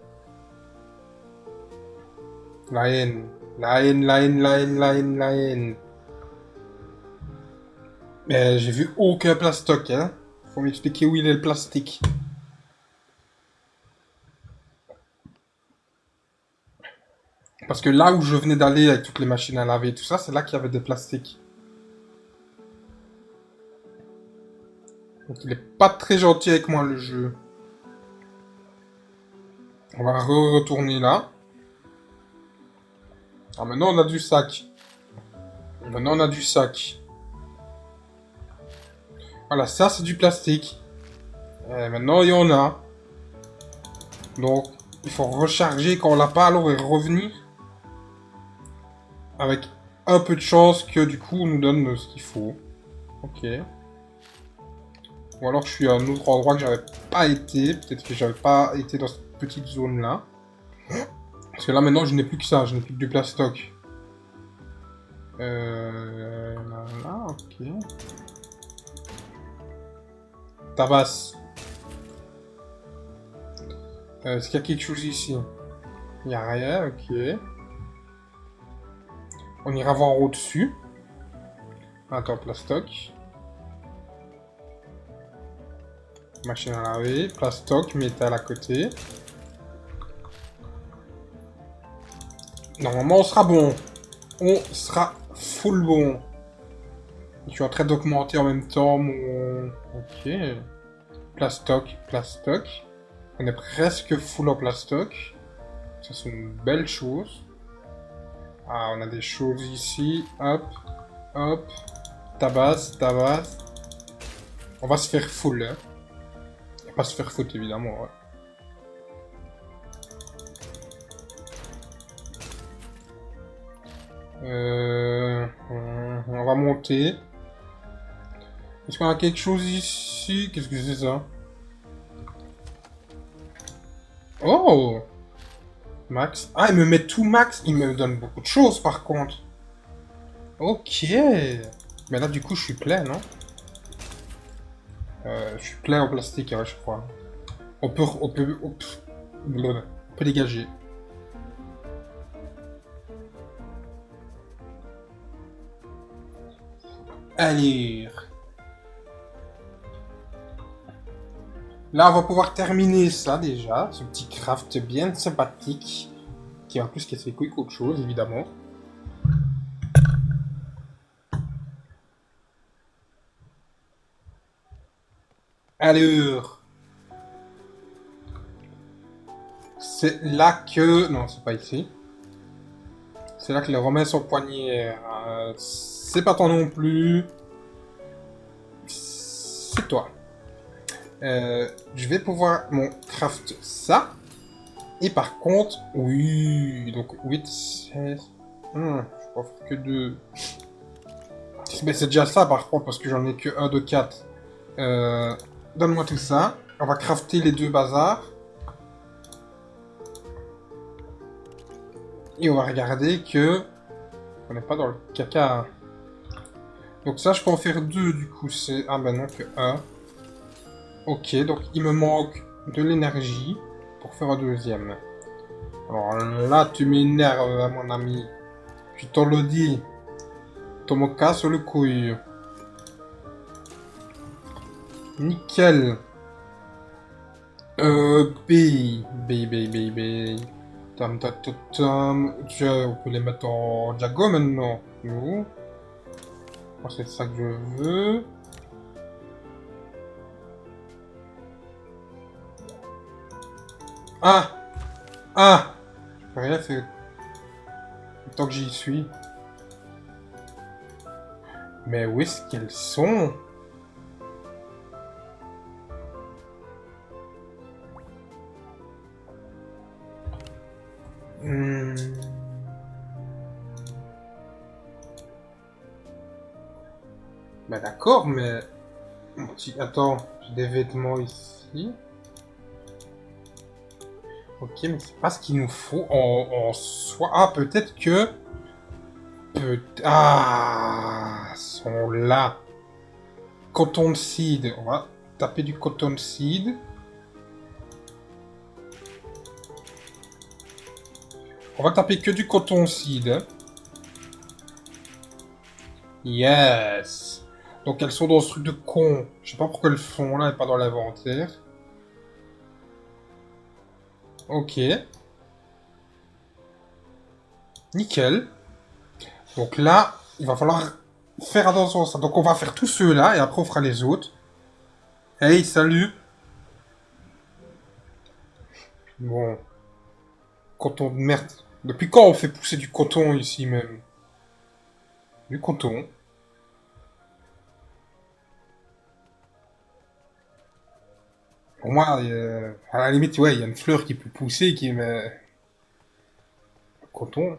La haine. La haine, la haine, la haine, la haine, la haine. Mais j'ai vu aucun plastoc, hein. Faut m'expliquer où il est le plastique. Parce que là où je venais d'aller avec toutes les machines à laver et tout ça, c'est là qu'il y avait des plastiques. Donc il est pas très gentil avec moi le jeu. On va retourner là. Ah maintenant on a du sac. Maintenant on a du sac. Voilà, ça c'est du plastique. Et maintenant il y en a. Donc il faut recharger quand on l'a pas alors et revenir. Avec un peu de chance que du coup on nous donne ce qu'il faut. Ok. Ou alors je suis à un autre endroit que j'avais pas été. Peut-être que j'avais pas été dans cette petite zone là. Parce que là maintenant je n'ai plus que ça, je n'ai plus que du plastoc. Là, ok. Tabasse. Est-ce qu'il y a quelque chose ici? Il n'y a rien, ok. On ira voir au-dessus. Attends, plastoc. Machine à laver, plastoc, métal à côté. Normalement, on sera bon. On sera full bon. Je suis en train d'augmenter en même temps mon... Ok. Plastoc, plastoc. On est presque full en plastoc. Ça, c'est une belle chose. Ah, on a des choses ici. Hop, hop. Tabasse, tabasse. On va se faire full, hein. Et pas se faire foutre, évidemment, ouais. On va monter. Est-ce qu'on a quelque chose ici? Qu'est-ce que c'est ça? Oh! Max. Ah, il me met tout max. Il me donne beaucoup de choses, par contre. Ok. Mais là, du coup, je suis plein, non? Je suis plein en plastique, ouais, je crois. On peut dégager. Allez. Là, on va pouvoir terminer ça déjà, ce petit craft bien sympathique, qui en plus casse les couilles qu'autre chose, évidemment. Alors, c'est là que... Non, c'est pas ici. C'est là que les Romains sont poignés. C'est pas toi non plus. C'est toi. Je vais pouvoir mon craft ça. Et par contre, oui, donc 8, 16... je peux pas faire que 2. Mais c'est déjà ça par contre, parce que j'en ai que 1 de 4. Donne-moi tout ça. On va crafter les deux bazars. Et on va regarder que... On n'est pas dans le caca. Donc ça, je peux en faire 2 du coup. C'est... Ah ben non, que 1. Ok, donc il me manque de l'énergie pour faire un deuxième. Alors là, tu m'énerves, mon ami. Je te le dis. Tu me casses le couille. Nickel. B. Tam, tam, tam, tam. Tiens, on peut les mettre en diago maintenant. Nous. Moi, c'est ça que je veux. Ah! Ah! Je peux rien faire. Tant que j'y suis. Mais où est-ce qu'elles sont? Bah d'accord, mais... Attends, j'ai des vêtements ici. Ok, mais c'est pas ce qu'il nous faut en soi. Ah, peut-être que... Ah, sont là. Cottonseed. On va taper du cottonseed. On va taper que du cottonseed. Hein. Yes. Donc elles sont dans ce truc de con. Je sais pas pourquoi elles sont là et pas dans l'inventaire. Ok. Nickel. Donc là, il va falloir faire attention à ça. Donc on va faire tous ceux-là et après on fera les autres. Hey, salut. Bon. Coton de merde. Depuis quand on fait pousser du coton ici même? Du coton. Pour moi, à la limite, ouais, il y a une fleur qui peut pousser qui met... Coton.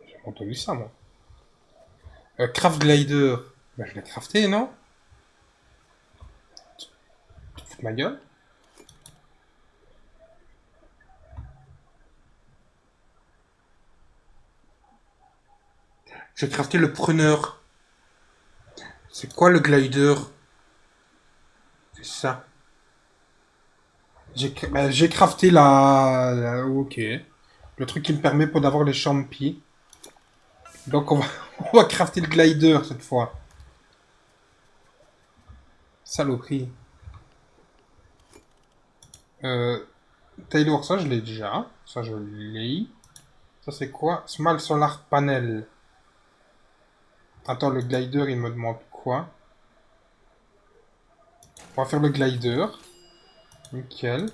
J'ai entendu ça, moi. Craft Glider. Bah, je l'ai crafté, non? Tu te fous de ma gueule? J'ai crafté le preneur. C'est quoi le glider? C'est ça. J'ai crafté Ok. Le truc qui me permet pour d'avoir les champis. Donc on va... on va crafter le glider cette fois. Saloperie. Taylor, ça je l'ai déjà. Ça je l'ai. Ça c'est quoi? Small Solar Panel. Attends, le glider il me demande quoi? On va faire le glider. Nickel.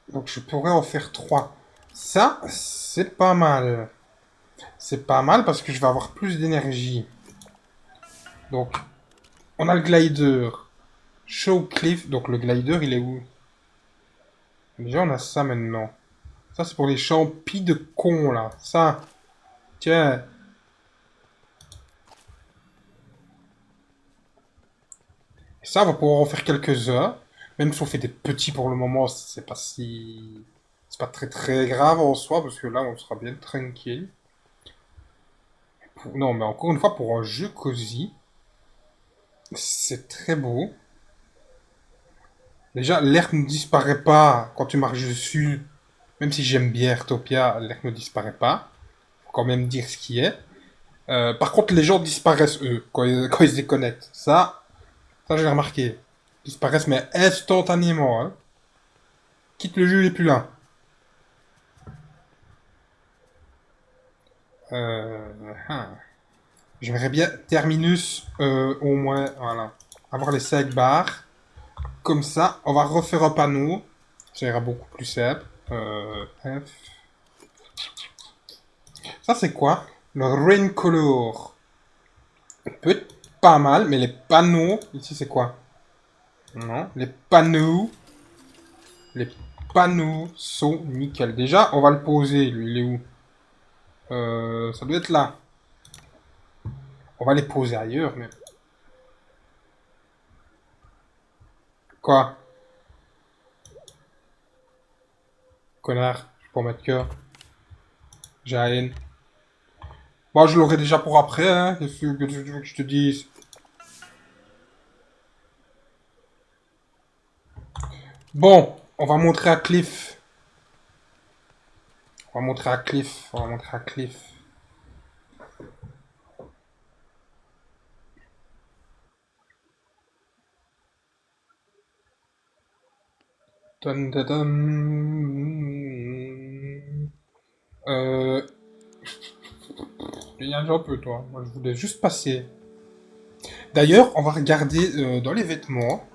Donc je pourrais en faire 3. Ça, c'est pas mal. C'est pas mal parce que je vais avoir plus d'énergie. Donc, on a le glider. Show Cliff. Donc le glider, il est où? Déjà, on a ça maintenant. Ça, c'est pour les champis de con, là. Ça. Tiens. Et ça, on va pouvoir en faire quelques-uns. Même si on fait des petits pour le moment, c'est pas si... C'est pas très très grave en soi, parce que là, on sera bien tranquille. Non, mais encore une fois, pour un jeu cosy, c'est très beau. Déjà, l'herbe ne disparaît pas quand tu marches dessus. Même si j'aime bien Airtopia, l'herbe ne disparaît pas. Faut quand même dire ce qui est. Par contre, les gens disparaissent, eux, quand ils se déconnectent. Ça j'ai remarqué. Ils disparaissent, mais instantanément. Hein. Quitte le jeu, il est plus là. Hein. J'aimerais bien Terminus, au moins, voilà. Avoir les 5 barres. Comme ça, on va refaire un panneau. Ça ira beaucoup plus simple. F. Ça, c'est quoi? Le Rain Color. Peut être pas mal, mais les panneaux... Ici, c'est quoi? Non, les panneaux... Les panneaux sont nickel. Déjà, on va le poser, lui. Il est où? Ça doit être là. On va les poser ailleurs, mais... Quoi? Connard, je peux en mettre que... J'ai la haine. Bon, je l'aurai déjà pour après, hein. Qu'est-ce que tu veux que je te dise? Bon, on va montrer à Cliff. On va montrer à Cliff. On va montrer à Cliff. Dun, dun, dun. Il y a un peu, toi. Moi, je voulais juste passer. D'ailleurs, on va regarder dans les vêtements.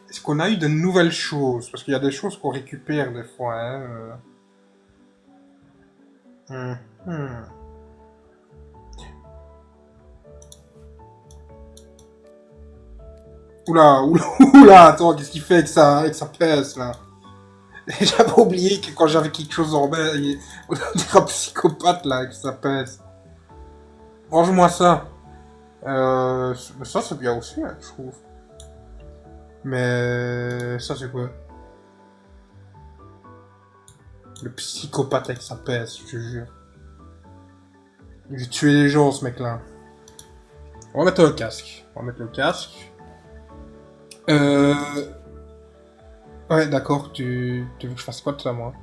Est-ce qu'on a eu de nouvelles choses? Parce qu'il y a des choses qu'on récupère des fois. Hein, Hmm. Oula, oula, oula, attends, qu'est-ce qu'il fait avec sa pèse, là? J'avais oublié que quand j'avais quelque chose en main, on dirait un psychopathe, là, avec sa pèse. Range-moi ça. Ça c'est bien aussi, hein, je trouve. Mais ça c'est quoi? Le psychopathe avec sa peste, je te jure. Il veut tuer les gens, ce mec-là. On va mettre le casque. On va mettre le casque. Euh... Ouais, d'accord, tu veux que je fasse quoi de ça, moi?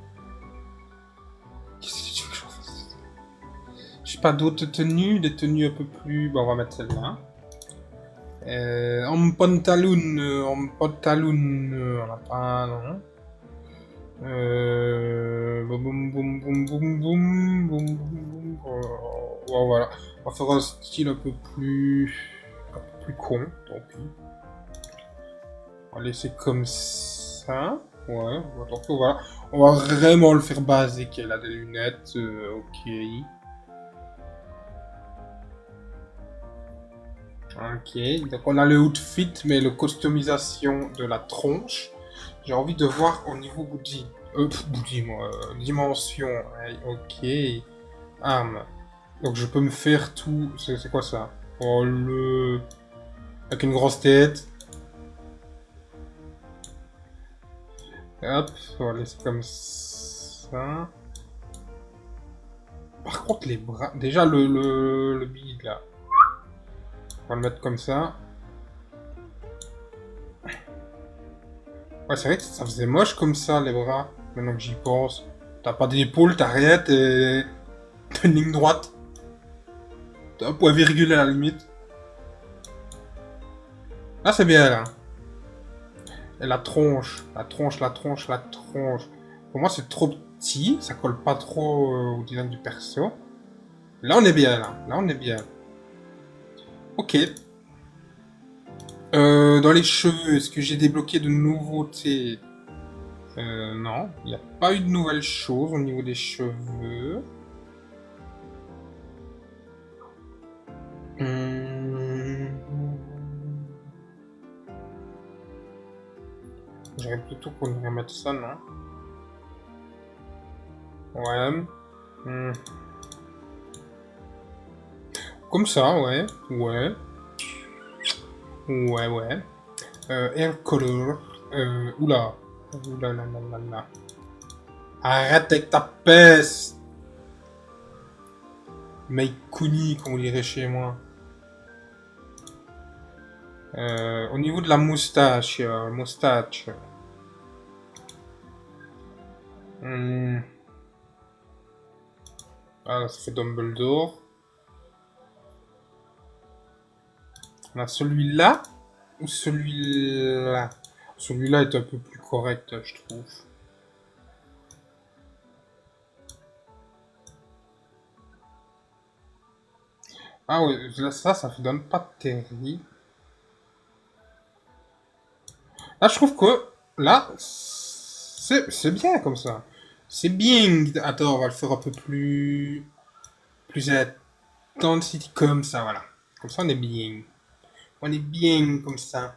Qu'est-ce que tu veux que je fasse? J'ai pas d'autres tenues, des tenues un peu plus... Bon, on va mettre celle-là. En pantalon, on n'a pas, non. Boum boum boum boum boum boum boum boum. Voilà. On va faire un style un peu plus con, tant pis. On va laisser comme ça. Ouais, donc voilà. On va vraiment le faire basique. Elle a des lunettes, ok. Ok, donc on a le outfit, mais le customisation de la tronche. J'ai envie de voir au niveau bougie. Bougie, moi. Dimension. Ouais, ok. Arme. Donc je peux me faire tout. C'est quoi ça? Oh le. Avec une grosse tête. Hop, on va laisser comme ça. Par contre, les bras. Déjà, le bide là. On va le mettre comme ça. Ouais, c'est vrai que ça faisait moche comme ça, les bras. Maintenant que j'y pense. T'as pas d'épaule, t'as rien, t'as une ligne droite. T'as un point virgule à la limite. Là, c'est bien, là. Et la tronche. La tronche, la tronche, la tronche. Pour moi, c'est trop petit. Ça colle pas trop au design du perso. Là, on est bien, là. Là, on est bien. Ok. Dans les cheveux, est-ce que j'ai débloqué de nouveautés? Non. Il n'y a pas eu de nouvelles choses au niveau des cheveux. J'aurais plutôt qu'on irait mettre ça, non? Ouais. Comme ça, ouais. Ouais. Ouais, ouais. Hair color. Oula. Oula la la la la. Arrête avec ta peste! Meikuni, comme on dirait chez moi. Au niveau de la moustache, moustache. Ah, là, ça fait Dumbledore. On a celui-là ou celui-là? Celui-là est un peu plus correct, je trouve. Ah oui, là, ça donne pas terrible. Là, je trouve que, là, c'est bien comme ça. C'est bien. Attends, on va le faire un peu plus... Plus intensity comme ça, voilà. Comme ça, on est bien. On est bien comme ça.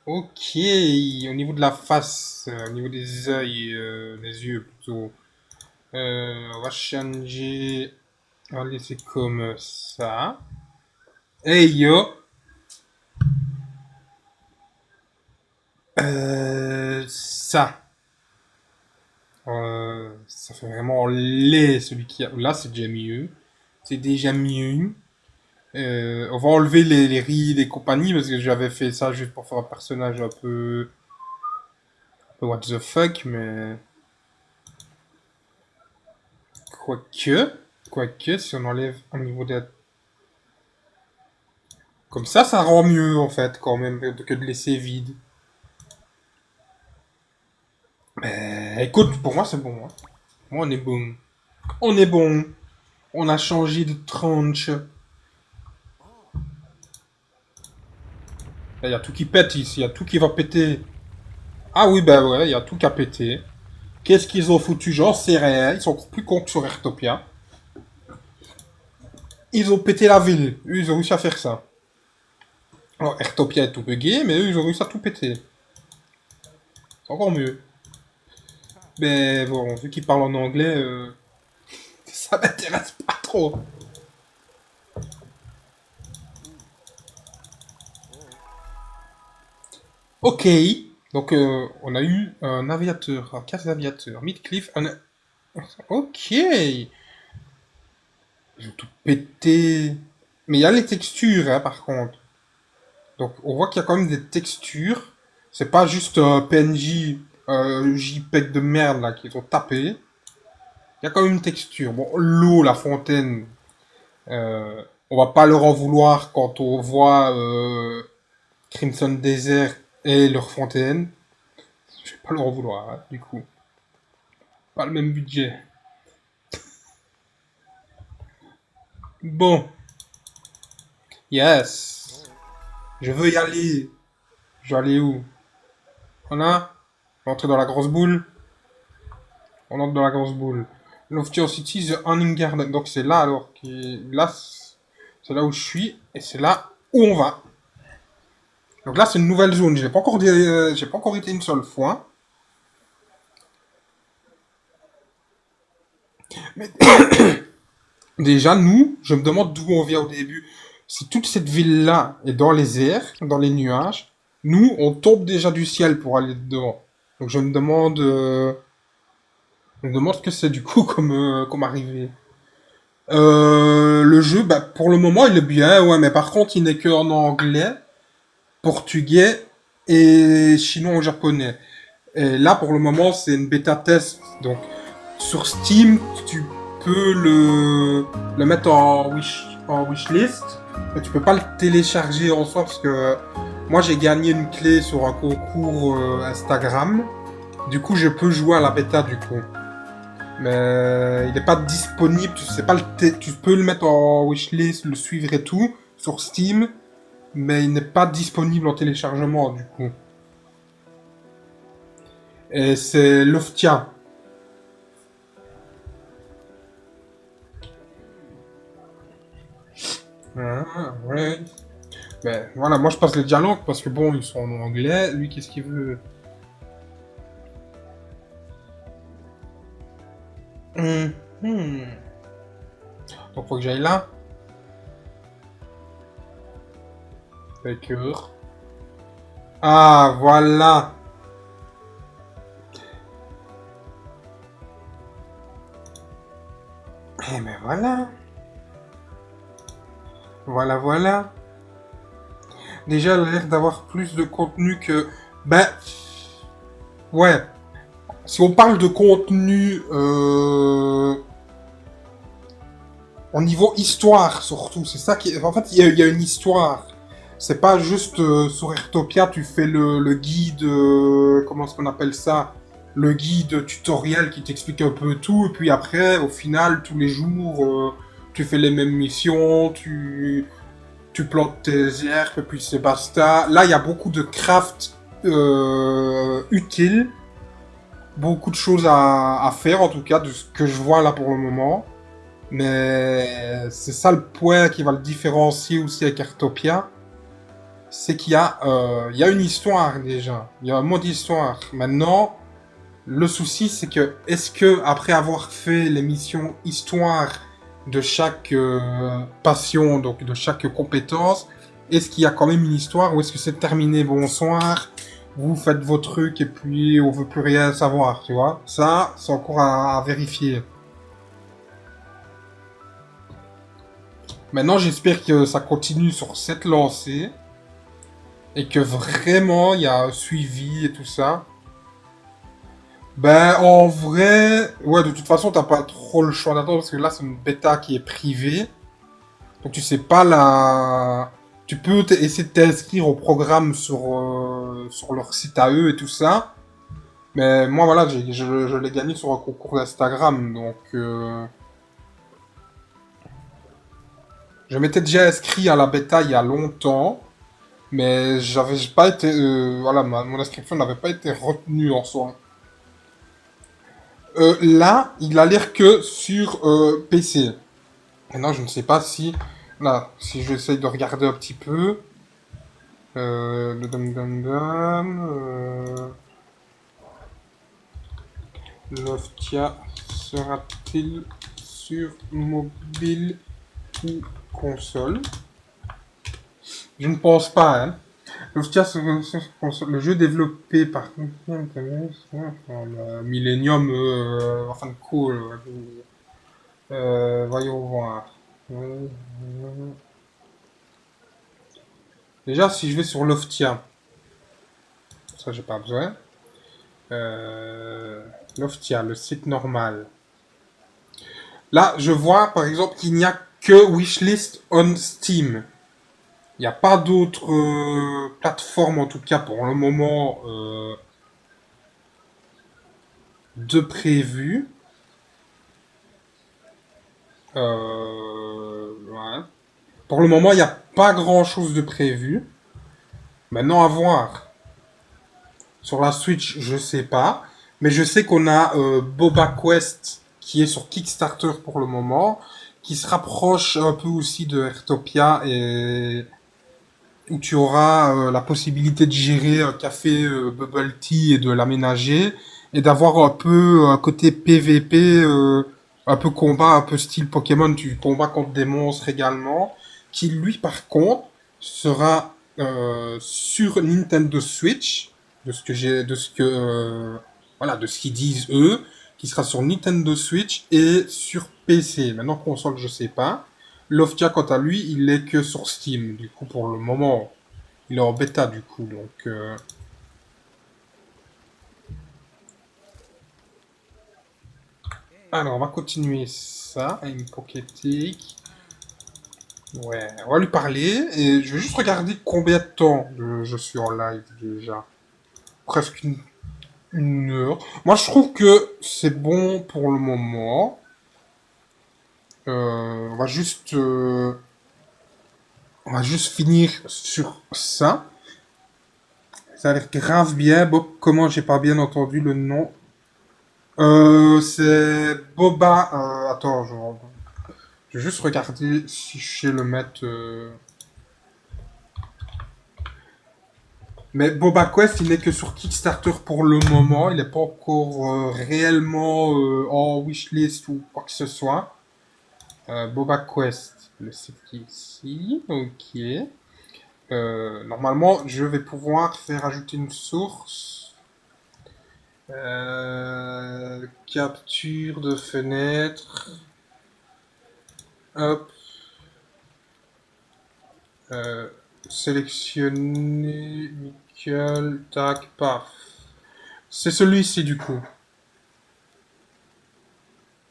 Ok, au niveau de la face, au niveau des des yeux plutôt, on va changer, on va laisser comme ça. Hey yo, ça. Ça fait vraiment laid celui qui a. Là, c'est déjà mieux. C'est déjà mieux. On va enlever les rides et compagnie parce que j'avais fait ça juste pour faire un personnage un peu what the fuck, mais quoique, si on enlève au niveau des... Comme ça rend mieux, en fait, quand même, que de laisser vide. Mais écoute, pour moi, c'est bon. Hein. Moi, on est bon. On est bon. On a changé de tranche. Il y a tout qui pète ici. Il y a tout qui va péter. Ah oui, bah ouais, il y a tout qui a pété. Qu'est-ce qu'ils ont foutu? J'en sais rien. Ils sont encore plus cons que sur Airtopia. Ils ont pété la ville. Eux, ils ont réussi à faire ça. Alors, Airtopia est tout bugué, mais eux, ils ont réussi à tout péter. C'est encore mieux. Mais bon, vu qu'ils parlent en anglais, ça m'intéresse pas trop. Ok. Donc, on a eu un aviateur, un casse d'aviateur, Midcliff, un... Ok. Ils ont tout pété. Mais il y a les textures, hein, par contre. Donc, on voit qu'il y a quand même des textures. C'est pas juste un PNJ, JPEG de merde, là, qu'ils ont tapé. Il y a quand même une texture. Bon, l'eau, la fontaine, on va pas leur en vouloir quand on voit Crimson Desert et leur fontaine. Je vais pas leur en vouloir, hein, du coup. Pas le même budget. Bon, yes. Je veux y aller. Je vais aller où? Voilà. On va entrer dans la grosse boule. On entre dans la grosse boule. Loftier City, The Hunting Garden. Donc c'est là alors. Là, c'est là où je suis. Et c'est là où on va. Donc là, c'est une nouvelle zone. J'ai pas encore j'ai pas encore été une seule fois. Mais déjà, nous, je me demande d'où on vient au début. Si toute cette ville-là est dans les airs, dans les nuages, nous, on tombe déjà du ciel pour aller dedans. Donc je me demande ce que c'est du coup comme arrivée. Le jeu, bah, pour le moment, il est bien, ouais, mais par contre, il n'est qu'en anglais, portugais et chinois ou japonais. Et là, pour le moment, c'est une bêta test. Donc, sur Steam, tu peux le mettre en wishlist, mais tu peux pas le télécharger en soi parce que moi, j'ai gagné une clé sur un concours Instagram. Du coup, je peux jouer à la bêta du coup. Mais il n'est pas disponible, tu peux le mettre en wishlist, le suivre et tout, sur Steam, mais il n'est pas disponible en téléchargement du coup. Et c'est Loftia. Ah, ouais. Ben voilà, moi je passe les dialogues parce que bon, ils sont en anglais. Lui, qu'est-ce qu'il veut? Mhm. Donc faut que j'aille là. D'accord. Ah, voilà. Eh ben voilà. Voilà, voilà. Déjà, elle a l'air d'avoir plus de contenu que... Ben... Ouais. Si on parle de contenu... Au niveau histoire, surtout. C'est ça qui... En fait, il y a une histoire. C'est pas juste sur Airtopia, tu fais le guide... comment est-ce qu'on appelle ça? Le guide tutoriel qui t'explique un peu tout. Et puis après, au final, tous les jours, tu fais les mêmes missions, tu plantes tes herbes et puis c'est basta. Là, il y a beaucoup de craft utiles, beaucoup de choses à faire en tout cas, de ce que je vois là pour le moment. Mais c'est ça le point qui va le différencier aussi avec Artopia, c'est qu'il y a une histoire déjà, il y a un mode histoire. Maintenant, le souci c'est que est-ce que après avoir fait les missions histoire de chaque passion, donc de chaque compétence, est-ce qu'il y a quand même une histoire ou est-ce que c'est terminé, bonsoir, vous faites vos trucs et puis on veut plus rien savoir, tu vois? Ça, c'est encore à vérifier. Maintenant, j'espère que ça continue sur cette lancée et que vraiment il y a un suivi et tout ça. Ben, en vrai, ouais, de toute façon, t'as pas trop le choix d'attendre parce que là, c'est une bêta qui est privée. Donc tu sais pas la... Tu peux essayer de t'inscrire au programme sur leur site à eux et tout ça. Mais moi, voilà, je l'ai gagné sur un concours d'Instagram. Donc je m'étais déjà inscrit à la bêta il y a longtemps. Mais j'avais pas été... voilà, mon inscription n'avait pas été retenue en soi. Là, il a l'air que sur PC. Maintenant, je ne sais pas si... Là, si j'essaye de regarder un petit peu... le Loftia sera-t-il sur mobile ou console? Je ne pense pas, hein. Loftia, le jeu développé par Millennium, enfin cool. Voyons voir. Déjà, si je vais sur Loftia, ça j'ai pas besoin. Loftia, le site normal. Là, je vois par exemple qu'il n'y a que Wishlist on Steam. Il n'y a pas d'autres plateformes, en tout cas pour le moment, de prévues. Ouais. Pour le moment, il n'y a pas grand-chose de prévu. Maintenant, à voir. Sur la Switch, je sais pas. Mais je sais qu'on a Boba Quest qui est sur Kickstarter pour le moment, qui se rapproche un peu aussi de Airtopia et où tu auras la possibilité de gérer un café bubble tea et de l'aménager et d'avoir un peu un côté PVP, un peu combat, un peu style Pokémon, tu combats contre des monstres également, qui lui par contre sera sur Nintendo Switch, de ce que j'ai, de ce que voilà, de ce qu'ils disent eux, qui sera sur Nintendo Switch et sur PC. Maintenant console, je sais pas. Loftia, quant à lui, il est que sur Steam. Du coup, pour le moment, il est en bêta, du coup. Donc, alors, on va continuer ça. Une Pokétique. Ouais, on va lui parler. Et je vais juste regarder combien de temps je suis en live déjà. Presque une heure. Moi, je trouve que c'est bon pour le moment. On va juste... on va juste finir sur ça. Ça a l'air grave bien. Bob, comment j'ai pas bien entendu le nom? C'est Boba. Attends, je vais juste regarder si je sais le mettre. Mais Boba Quest, il n'est que sur Kickstarter pour le moment. Il n'est pas encore réellement en wishlist ou quoi que ce soit. Boba Quest, le site qui est ici. Ok. Normalement, je vais pouvoir faire ajouter une source. Capture de fenêtre. Hop. Sélectionner. Nickel. Tac. Paf. C'est celui-ci du coup.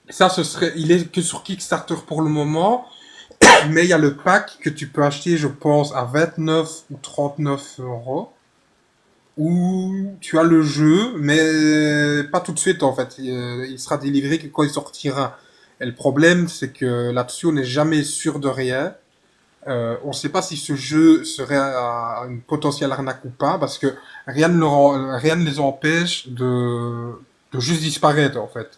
Ça, ce serait. Il est que sur Kickstarter pour le moment. Mais il y a le pack que tu peux acheter, je pense, à 29 ou 39 euros. Où tu as le jeu, mais pas tout de suite en fait. Il sera délivré que quand il sortira. Et le problème, c'est que là-dessus, on n'est jamais sûr de rien. On ne sait pas si ce jeu serait une potentielle arnaque ou pas, parce que rien ne les empêche de juste disparaître en fait.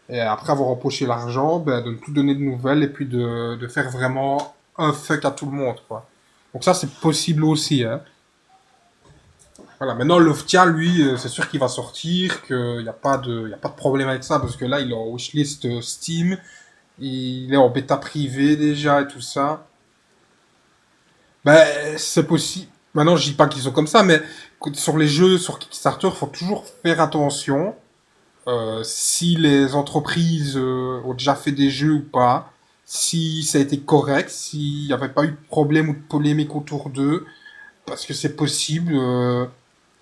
Et après avoir empoché l'argent, ben, de ne plus donner de nouvelles et puis de faire vraiment un fuck à tout le monde, quoi. Donc ça, c'est possible aussi, hein. Voilà, maintenant Loftia, lui, c'est sûr qu'il va sortir, qu'il n'y a pas y a pas de problème avec ça, parce que là, il est en wishlist Steam, il est en bêta privée déjà et tout ça. Ben, c'est possible. Maintenant, je dis pas qu'ils sont comme ça, mais sur les jeux, sur Kickstarter, il faut toujours faire attention. Si les entreprises ont déjà fait des jeux ou pas, si ça a été correct, s'il n'y avait pas eu de problème ou de polémique autour d'eux, parce que c'est possible.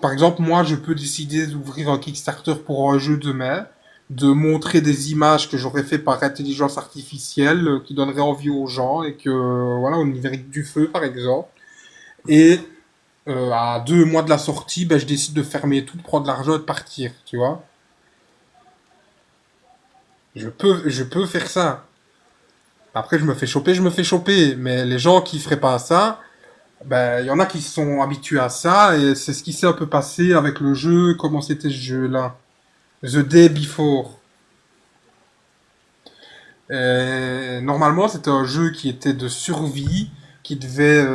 Par exemple, moi, je peux décider d'ouvrir un Kickstarter pour un jeu demain, de montrer des images que j'aurais fait par intelligence artificielle, qui donneraient envie aux gens, et que, voilà, on y verrait du feu, par exemple. Et à 2 mois de la sortie, ben, je décide de fermer tout, de prendre l'argent et de partir, tu vois. Je peux faire ça. Après, je me fais choper. Mais les gens qui feraient pas ça, ben, il y en a qui sont habitués à ça, et c'est ce qui s'est un peu passé avec le jeu. Comment c'était ce jeu-là? The Day Before. Normalement, c'était un jeu qui était de survie, qui devait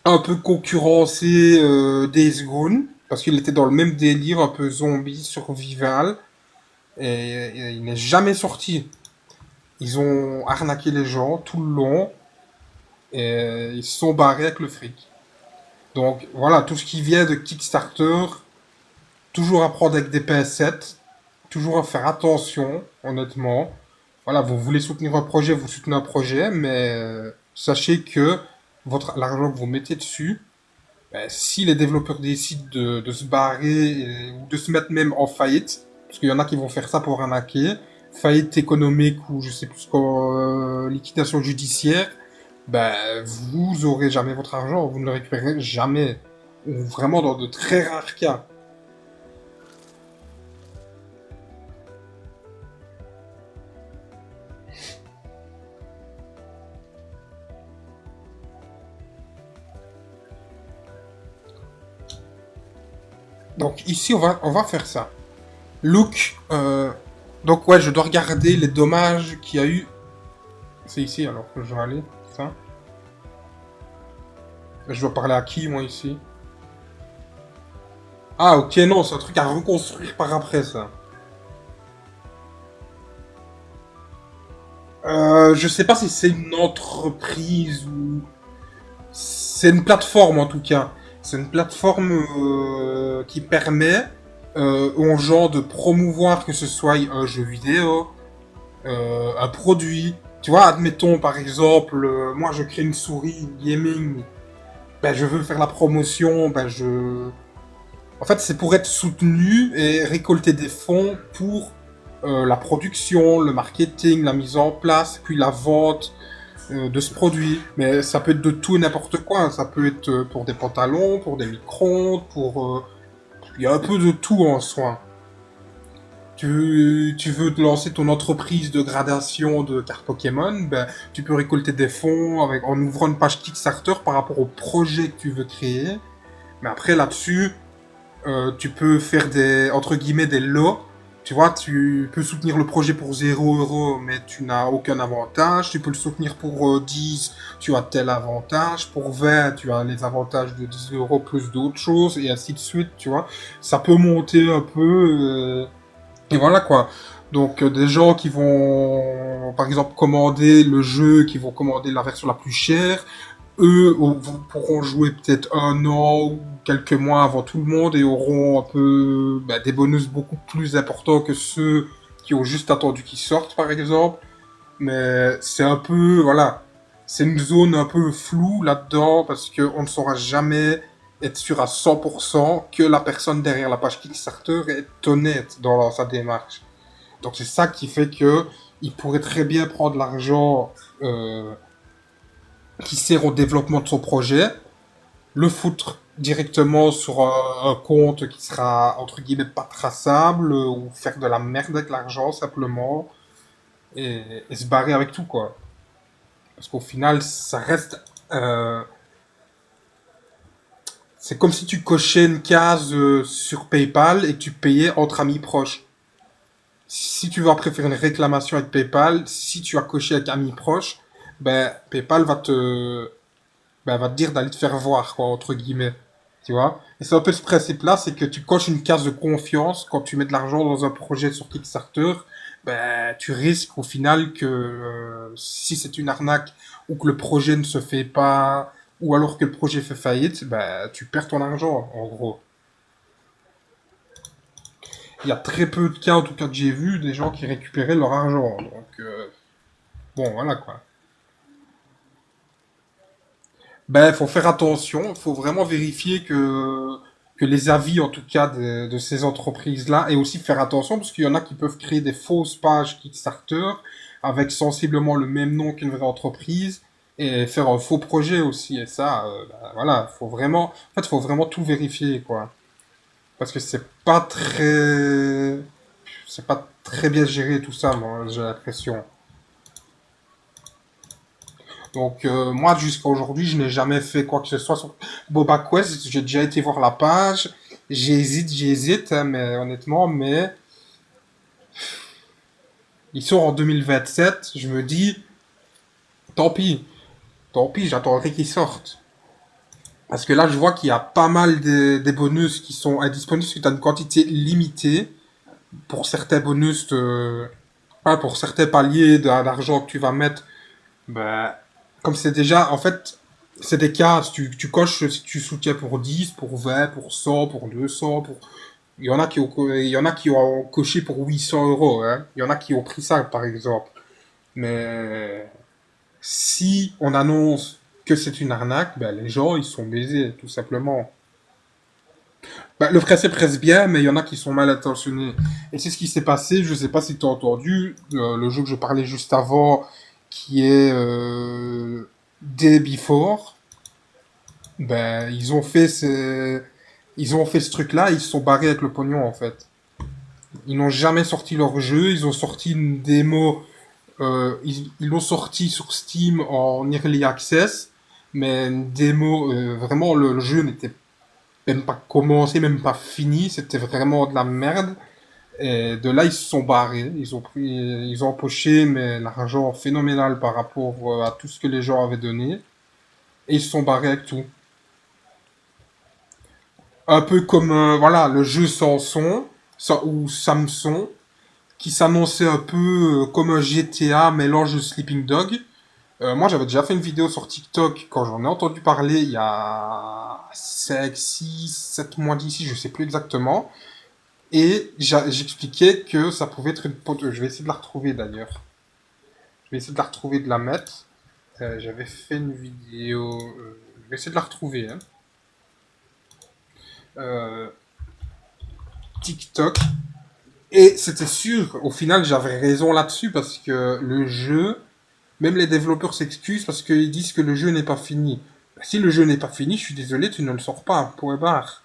un peu concurrencer Days Gone, parce qu'il était dans le même délire, un peu zombie, survival, et il n'est jamais sorti. Ils ont arnaqué les gens tout le long et ils se sont barrés avec le fric. Donc voilà, tout ce qui vient de Kickstarter, toujours à prendre avec des pincettes, toujours à faire attention, honnêtement. Voilà, vous voulez soutenir un projet, vous soutenez un projet, mais sachez que l'argent que vous mettez dessus, ben, si les développeurs décident de se barrer ou de se mettre même en faillite, parce qu'il y en a qui vont faire ça pour arnaquer, faillite économique ou je sais plus quoi, liquidation judiciaire, ben vous aurez jamais votre argent, vous ne le récupérez jamais. Ou vraiment dans de très rares cas. Donc ici on va faire ça. Look, donc ouais, je dois regarder les dommages qu'il y a eu. C'est ici alors que je vais aller, ça. Je dois parler à qui moi ici? Ah ok, non, c'est un truc à reconstruire par après ça. Je sais pas si c'est une entreprise ou... C'est une plateforme en tout cas. C'est une plateforme qui permet aux gens de promouvoir que ce soit un jeu vidéo, un produit. Tu vois, admettons par exemple, moi je crée une souris gaming, ben je veux faire la promotion, ben je... En fait, c'est pour être soutenu et récolter des fonds pour la production, le marketing, la mise en place, puis la vente de ce produit. Mais ça peut être de tout et n'importe quoi, hein. Ça peut être pour des pantalons, pour des micro-ondes, pour... Il y a un peu de tout en soi. Tu veux te lancer ton entreprise de gradation de cartes Pokémon, ben, tu peux récolter des fonds en ouvrant une page Kickstarter par rapport au projet que tu veux créer. Mais après, là-dessus, tu peux faire entre guillemets, des lots. Tu vois, tu peux soutenir le projet pour 0 €, mais tu n'as aucun avantage. Tu peux le soutenir pour 10, tu as tel avantage. Pour 20, tu as les avantages de 10 € plus d'autres choses, et ainsi de suite, tu vois. Ça peut monter un peu, et voilà quoi. Donc des gens qui vont, par exemple, commander le jeu, qui vont commander la version la plus chère, eux pourront jouer peut-être un an ou quelques mois avant tout le monde et auront un peu des bonus beaucoup plus importants que ceux qui ont juste attendu qu'ils sortent, par exemple. Mais c'est un peu, voilà, c'est une zone un peu floue là-dedans parce qu'on ne saura jamais être sûr à 100% que la personne derrière la page Kickstarter est honnête dans sa démarche. Donc c'est ça qui fait que il pourrait très bien prendre l'argent qui sert au développement de son projet, le foutre directement sur un compte qui sera entre guillemets pas traçable, ou faire de la merde avec l'argent simplement et se barrer avec tout quoi. Parce qu'au final ça reste c'est comme si tu cochais une case sur PayPal et que tu payais entre amis proches. Si tu veux après faire une réclamation avec PayPal, si tu as coché avec amis proches, ben PayPal va te dire d'aller te faire voir, quoi, entre guillemets. Tu vois? Et c'est un peu ce principe-là, c'est que tu coches une case de confiance quand tu mets de l'argent dans un projet sur Kickstarter. Ben, tu risques au final que si c'est une arnaque ou que le projet ne se fait pas, ou alors que le projet fait faillite, ben, tu perds ton argent, en gros. Il y a très peu de cas, en tout cas que j'ai vu, des gens qui récupéraient leur argent. Donc, bon, voilà quoi. Ben, faut faire attention, faut vraiment vérifier que les avis, en tout cas, de ces entreprises-là, et aussi faire attention, parce qu'il y en a qui peuvent créer des fausses pages Kickstarter, avec sensiblement le même nom qu'une vraie entreprise, et faire un faux projet aussi, et ça, ben, voilà, faut vraiment tout vérifier, quoi. Parce que c'est pas très bien géré tout ça, moi, j'ai l'impression. Donc moi jusqu'à aujourd'hui, je n'ai jamais fait quoi que ce soit sur Boba Quest. J'ai déjà été voir la page. J'hésite, hein, mais honnêtement, mais il sort en 2027. Je me dis, tant pis, tant pis, j'attendrai qu'il sorte. Parce que là, je vois qu'il y a pas mal des bonus qui sont indisponibles parce que tu as une quantité limitée pour certains bonus, ouais, pour certains paliers d'argent que tu vas mettre. Ben, comme c'est déjà, en fait, C'est des cases, tu coches si tu soutiens pour 10, pour 20, pour 100, pour 200, pour... il y en a qui ont coché pour 800 euros, hein. Il y en a qui ont pris ça, par exemple. Mais si on annonce que c'est une arnaque, ben, les gens, ils sont baisés, tout simplement. Ben, le principe reste bien, mais il y en a qui sont mal intentionnés. Et c'est ce qui s'est passé, je sais pas si tu as entendu, le jeu que je parlais juste avant, qui est Day Before. Ben, ils ont fait ce truc-là, ils se sont barrés avec le pognon, en fait. Ils n'ont jamais sorti leur jeu, ils ont sorti une démo, ils l'ont sorti sur Steam en Early Access, mais une démo, vraiment, le jeu n'était même pas commencé, même pas fini, c'était vraiment de la merde. Et de là, ils se sont barrés, ils ont empoché, mais l'argent phénoménal par rapport à tout ce que les gens avaient donné, et ils se sont barrés avec tout. Un peu comme voilà le jeu Samson ou Samson qui s'annonçait un peu comme un GTA mélange de Sleeping Dog. Moi j'avais déjà fait une vidéo sur TikTok quand j'en ai entendu parler il y a 5, 6, 7 mois d'ici, je sais plus exactement. Et j'expliquais que ça pouvait être une pote. Je vais essayer de la retrouver d'ailleurs. Je vais essayer de la retrouver, de la mettre. J'avais fait une vidéo. Je vais essayer de la retrouver. Hein. Euh, TikTok. Et c'était sûr, au final j'avais raison là-dessus parce que le jeu, même les développeurs s'excusent parce qu'ils disent que le jeu n'est pas fini. Bah, si le jeu n'est pas fini, je suis désolé, tu ne le sors pas, point barre.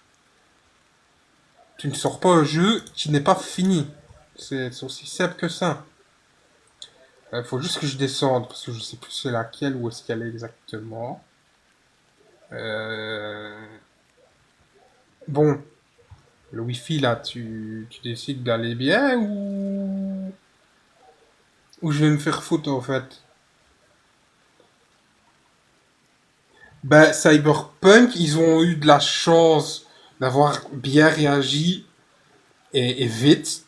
Tu ne sors pas un jeu qui n'est pas fini. C'est aussi simple que ça. Il faut juste que je descende parce que je sais plus c'est laquelle, où est-ce qu'elle est exactement. Euh... Bon, le wifi là, tu décides d'aller bien ou je vais me faire foutre en fait. Ben, Cyberpunk, ils ont eu de la chance d'avoir bien réagi et vite,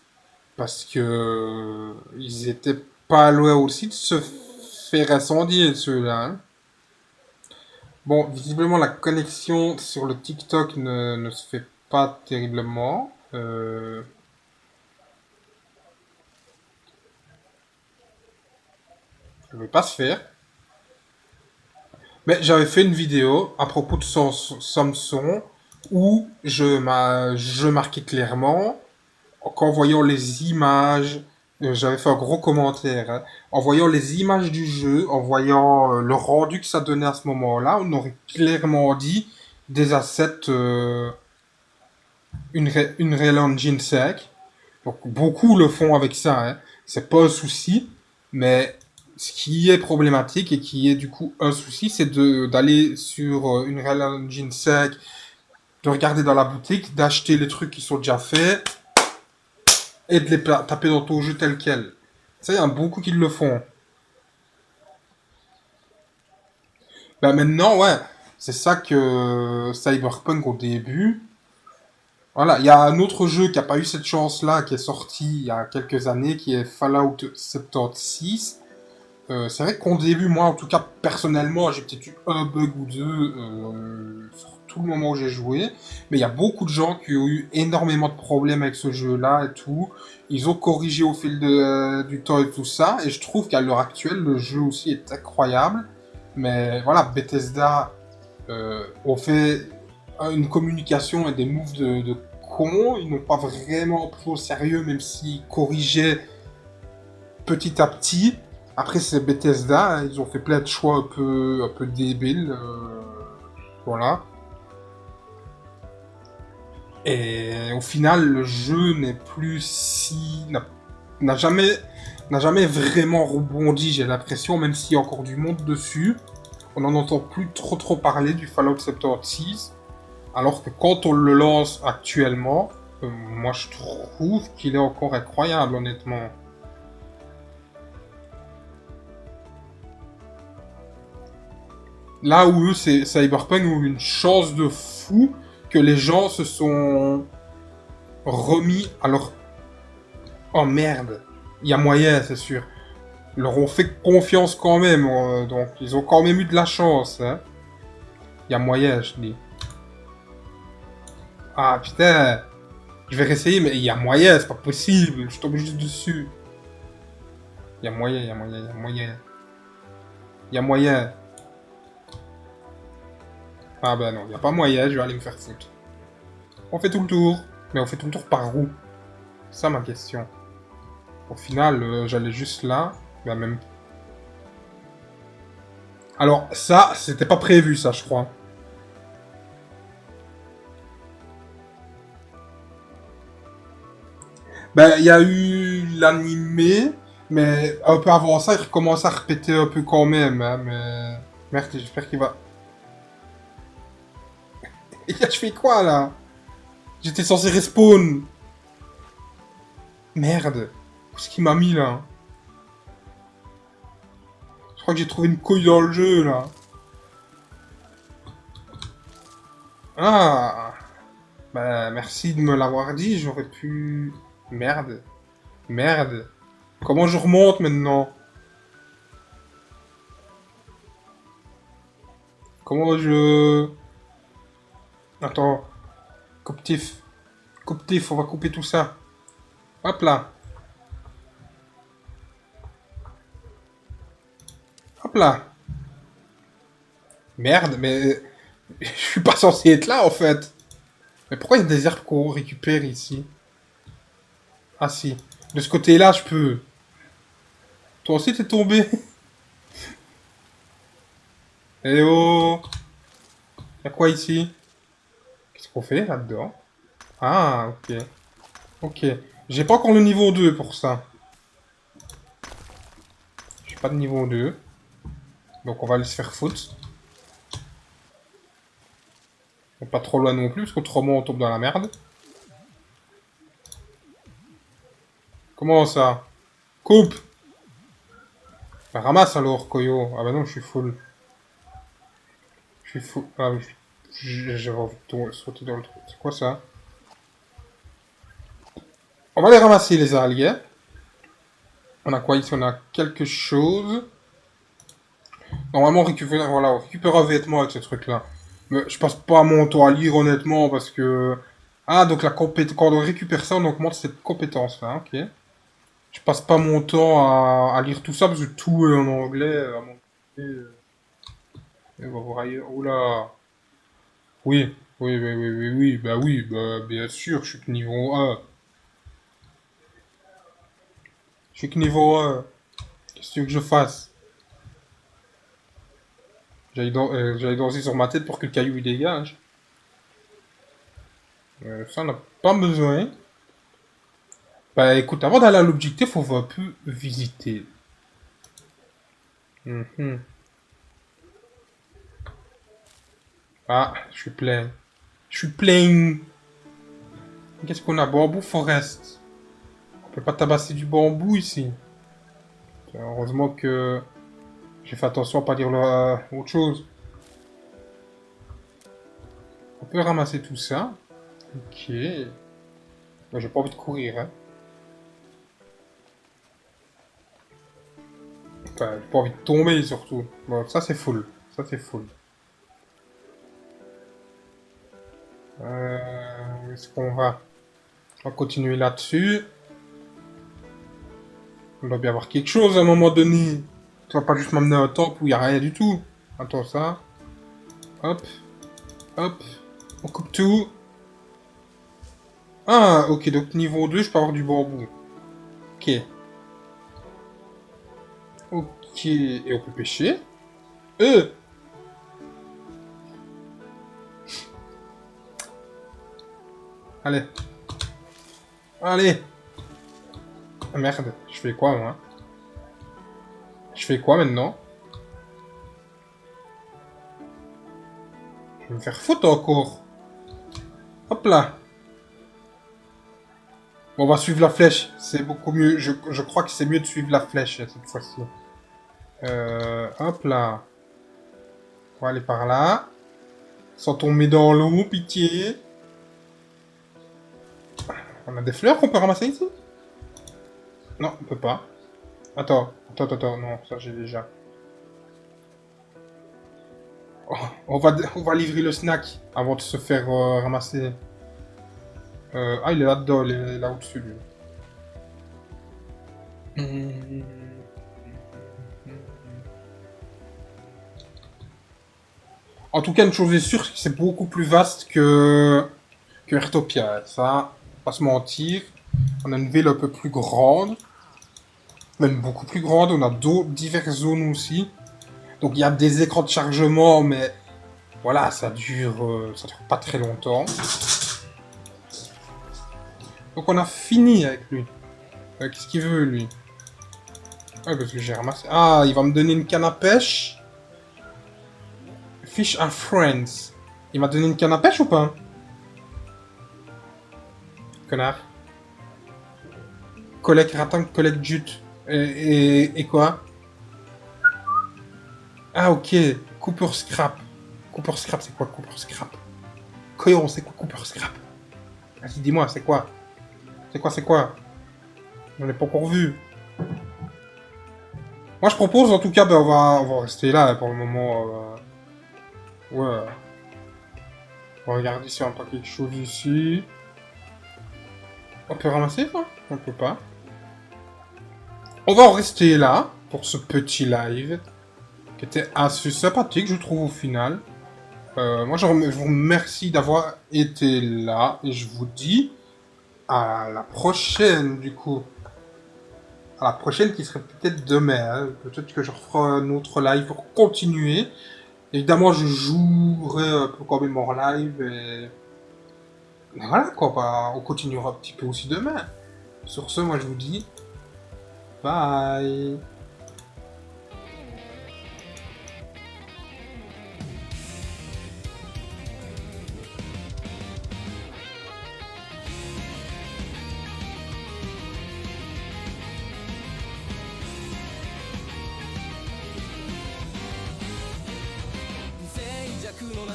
parce que ils étaient pas loin aussi de se faire incendier ceux-là. Hein. Bon, visiblement la connexion sur le TikTok ne se fait pas terriblement. Ça ne veut pas se faire. Mais j'avais fait une vidéo à propos de Samsung où je marquais clairement qu'en voyant les images, j'avais fait un gros commentaire, hein, en voyant les images du jeu, en voyant le rendu que ça donnait à ce moment-là, on aurait clairement dit des assets, une Real Engine 5. Donc beaucoup le font avec ça, hein. C'est pas un souci, mais ce qui est problématique et qui est du coup un souci, c'est d'aller sur une Real Engine 5, de regarder dans la boutique, d'acheter les trucs qui sont déjà faits et de les taper dans ton jeu tel quel. Ça, il y en a beaucoup qui le font. Ben maintenant, ouais, c'est ça que Cyberpunk au début. Voilà, il y a un autre jeu qui a pas eu cette chance-là, qui est sorti il y a quelques années, qui est Fallout 76. C'est vrai qu'au début, moi, en tout cas, personnellement, j'ai peut-être eu un bug ou deux sur tout le moment où j'ai joué. Mais il y a beaucoup de gens qui ont eu énormément de problèmes avec ce jeu-là et tout. Ils ont corrigé au fil du temps et tout ça. Et je trouve qu'à l'heure actuelle, le jeu aussi est incroyable. Mais voilà, Bethesda ont fait une communication et des moves de cons. Ils n'ont pas vraiment pris au sérieux, même s'ils corrigeaient petit à petit. Après, c'est Bethesda, hein, ils ont fait plein de choix un peu débiles. Voilà. Et au final, le jeu n'est plus si. N'a jamais, n'a jamais vraiment rebondi, j'ai l'impression, même s'il y a encore du monde dessus. On n'en entend plus trop parler du Fallout 76. Alors que quand on le lance actuellement, moi je trouve qu'il est encore incroyable, honnêtement. Là où eux, c'est Cyberpunk ont eu une chance de fou que les gens se sont remis à leur... Oh merde, il y a moyen, c'est sûr. Ils leur ont fait confiance quand même, donc ils ont quand même eu de la chance. Hein. Il y a moyen, je dis. Ah, putain. Je vais réessayer, mais il y a moyen, c'est pas possible. Je tombe juste dessus. Il y a moyen, il y a moyen, il y a moyen. Il y a moyen. Ah ben non, il n'y a pas moyen, je vais aller me faire foutre. On fait tout le tour. Mais on fait tout le tour par où? C'est ça ma question. Au final, j'allais juste là. Ben même... Alors, ça, c'était pas prévu, ça, je crois. Ben, il y a eu l'animé, mais un peu avant ça, il recommence à répéter un peu quand même, hein, mais... Merde, j'espère qu'il va... Et là, je fais quoi, là? J'étais censé respawn. Merde. Qu'est-ce qu'il m'a mis, là? Je crois que j'ai trouvé une couille dans le jeu, là. Ah. Bah, merci de me l'avoir dit, j'aurais pu... Merde. Merde. Comment je remonte maintenant? Comment je... Attends. Coptif. Coptif, on va couper tout ça. Hop là. Hop là. Merde, mais... Je suis pas censé être là, en fait. Mais pourquoi il y a des herbes qu'on récupère ici? Ah si. De ce côté-là, je peux. Toi aussi, t'es tombé. Eh oh. Y'a quoi ici? Qu'est-ce qu'on fait là-dedans? Ah, ok. Ok. J'ai pas encore le niveau 2 pour ça. J'ai pas de niveau 2. Donc on va aller se faire foutre. Et pas trop loin non plus, parce qu'autrement on tombe dans la merde. Comment ça? Coupe! Bah, ramasse alors, Koyo. Ah bah non, je suis full. Je suis full. Ah oui, j'avais envie de sauter dans le truc. C'est quoi ça? On va les ramasser, les algues. On a quoi ici? On a quelque chose. Normalement, on récupère, voilà, on récupère un vêtement avec ce truc-là. Mais je passe pas mon temps à lire, honnêtement, parce que... Ah, donc la compétence... Quand on récupère ça, on augmente cette compétence-là, ok. Je passe pas mon temps à lire tout ça, parce que tout est en anglais, à mon avis, et on va voir ailleurs. Oula. Oui, oui, oui, oui, oui, bah, bien sûr, je suis que niveau 1. Je suis que niveau 1. Qu'est-ce que tu veux que je fasse? J'allais danser sur ma tête pour que le caillou il dégage. Ça, on n'a pas besoin. Bah écoute, avant d'aller à l'objectif, on va un peu visiter. Mhm. Ah, je suis plein. Je suis plein. Qu'est-ce qu'on a? Bambou forest. On peut pas tabasser du bambou ici. Heureusement que j'ai fait attention à pas dire autre chose. On peut ramasser tout ça. Ok. Bah, j'ai pas envie de courir, hein. Enfin, j'ai pas envie de tomber surtout. Bon, ça c'est full. Ça c'est full. Où est-ce qu'on va? On va continuer là-dessus. On doit bien avoir quelque chose à un moment donné. Tu vas pas juste m'amener à un temple où il n'y a rien du tout. Attends ça. Hop. Hop. On coupe tout. Ah, ok, donc niveau 2, je peux avoir du bambou. Ok. Ok, et on peut pêcher. Euh Allez. Allez. Ah, merde, je fais quoi, moi? Je fais quoi, maintenant? Je vais me faire foutre encore. Hop là. Bon, on va suivre la flèche. C'est beaucoup mieux. Je crois que c'est mieux de suivre la flèche, cette fois-ci. Hop là. On va aller par là. Sans tomber dans l'eau, pitié. On a des fleurs qu'on peut ramasser ici? Non, on peut pas. Attends, non, ça j'ai déjà. Oh, on va livrer le snack avant de se faire ramasser. Ah, il est là-dedans, il est là au-dessus, lui. En tout cas, une chose est sûre, c'est que c'est beaucoup plus vaste que Ertopia. Ça, pas se mentir. On a une ville un peu plus grande. Même beaucoup plus grande. On a diverses zones aussi. Donc il y a des écrans de chargement, mais voilà, ça dure pas très longtemps. Donc on a fini avec lui. Qu'est-ce qu'il veut, lui? Ah, parce que j'ai ramassé... Ah, il va me donner une canne à pêche. Fish and Friends. Il m'a donné une canne à pêche ou pas? Connard. Collecte raton, collecte jute. Et quoi? Ah, ok. Cooper Scrap. Cooper Scrap, c'est quoi Cooper Scrap? Coyon, c'est quoi Cooper Scrap? Vas-y, dis-moi, c'est quoi? C'est quoi? Je l'ai pas encore vu. Moi, je propose, en tout cas, ben, on va rester là pour le moment. Ouais. On va regarder si on n'a pas quelque chose ici. On peut ramasser ça? On peut pas. On va en rester là pour ce petit live qui était assez sympathique, je trouve, au final. Moi, je vous remercie d'avoir été là et je vous dis à la prochaine, du coup. À la prochaine qui serait peut-être demain. Hein. Peut-être que je referai un autre live pour continuer. Évidemment, je jouerai un peu quand même en live et voilà quoi, bah, on continuera un petit peu aussi demain. Sur ce, moi je vous dis bye.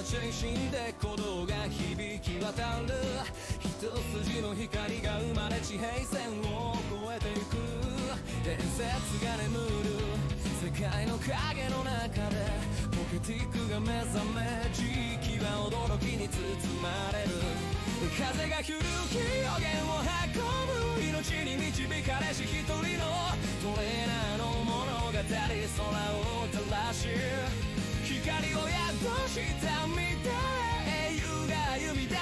中心で鼓動が響き渡る一筋の光が生まれ地平線を越えてゆく伝説が眠る世界の影の中でポケティックが目覚め時期は驚きに包まれる風が響き予言を運ぶ命に導かれし一人のトレーナーの物語空を照らし光を宿したみたい英雄が生み出す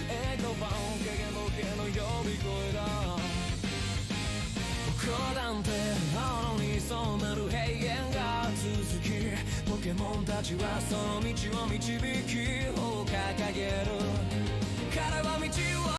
エクロバン影の毛の呼び声だここなんて青に染まる永遠が続きポケモンたちはその道を導きを掲げる彼は道を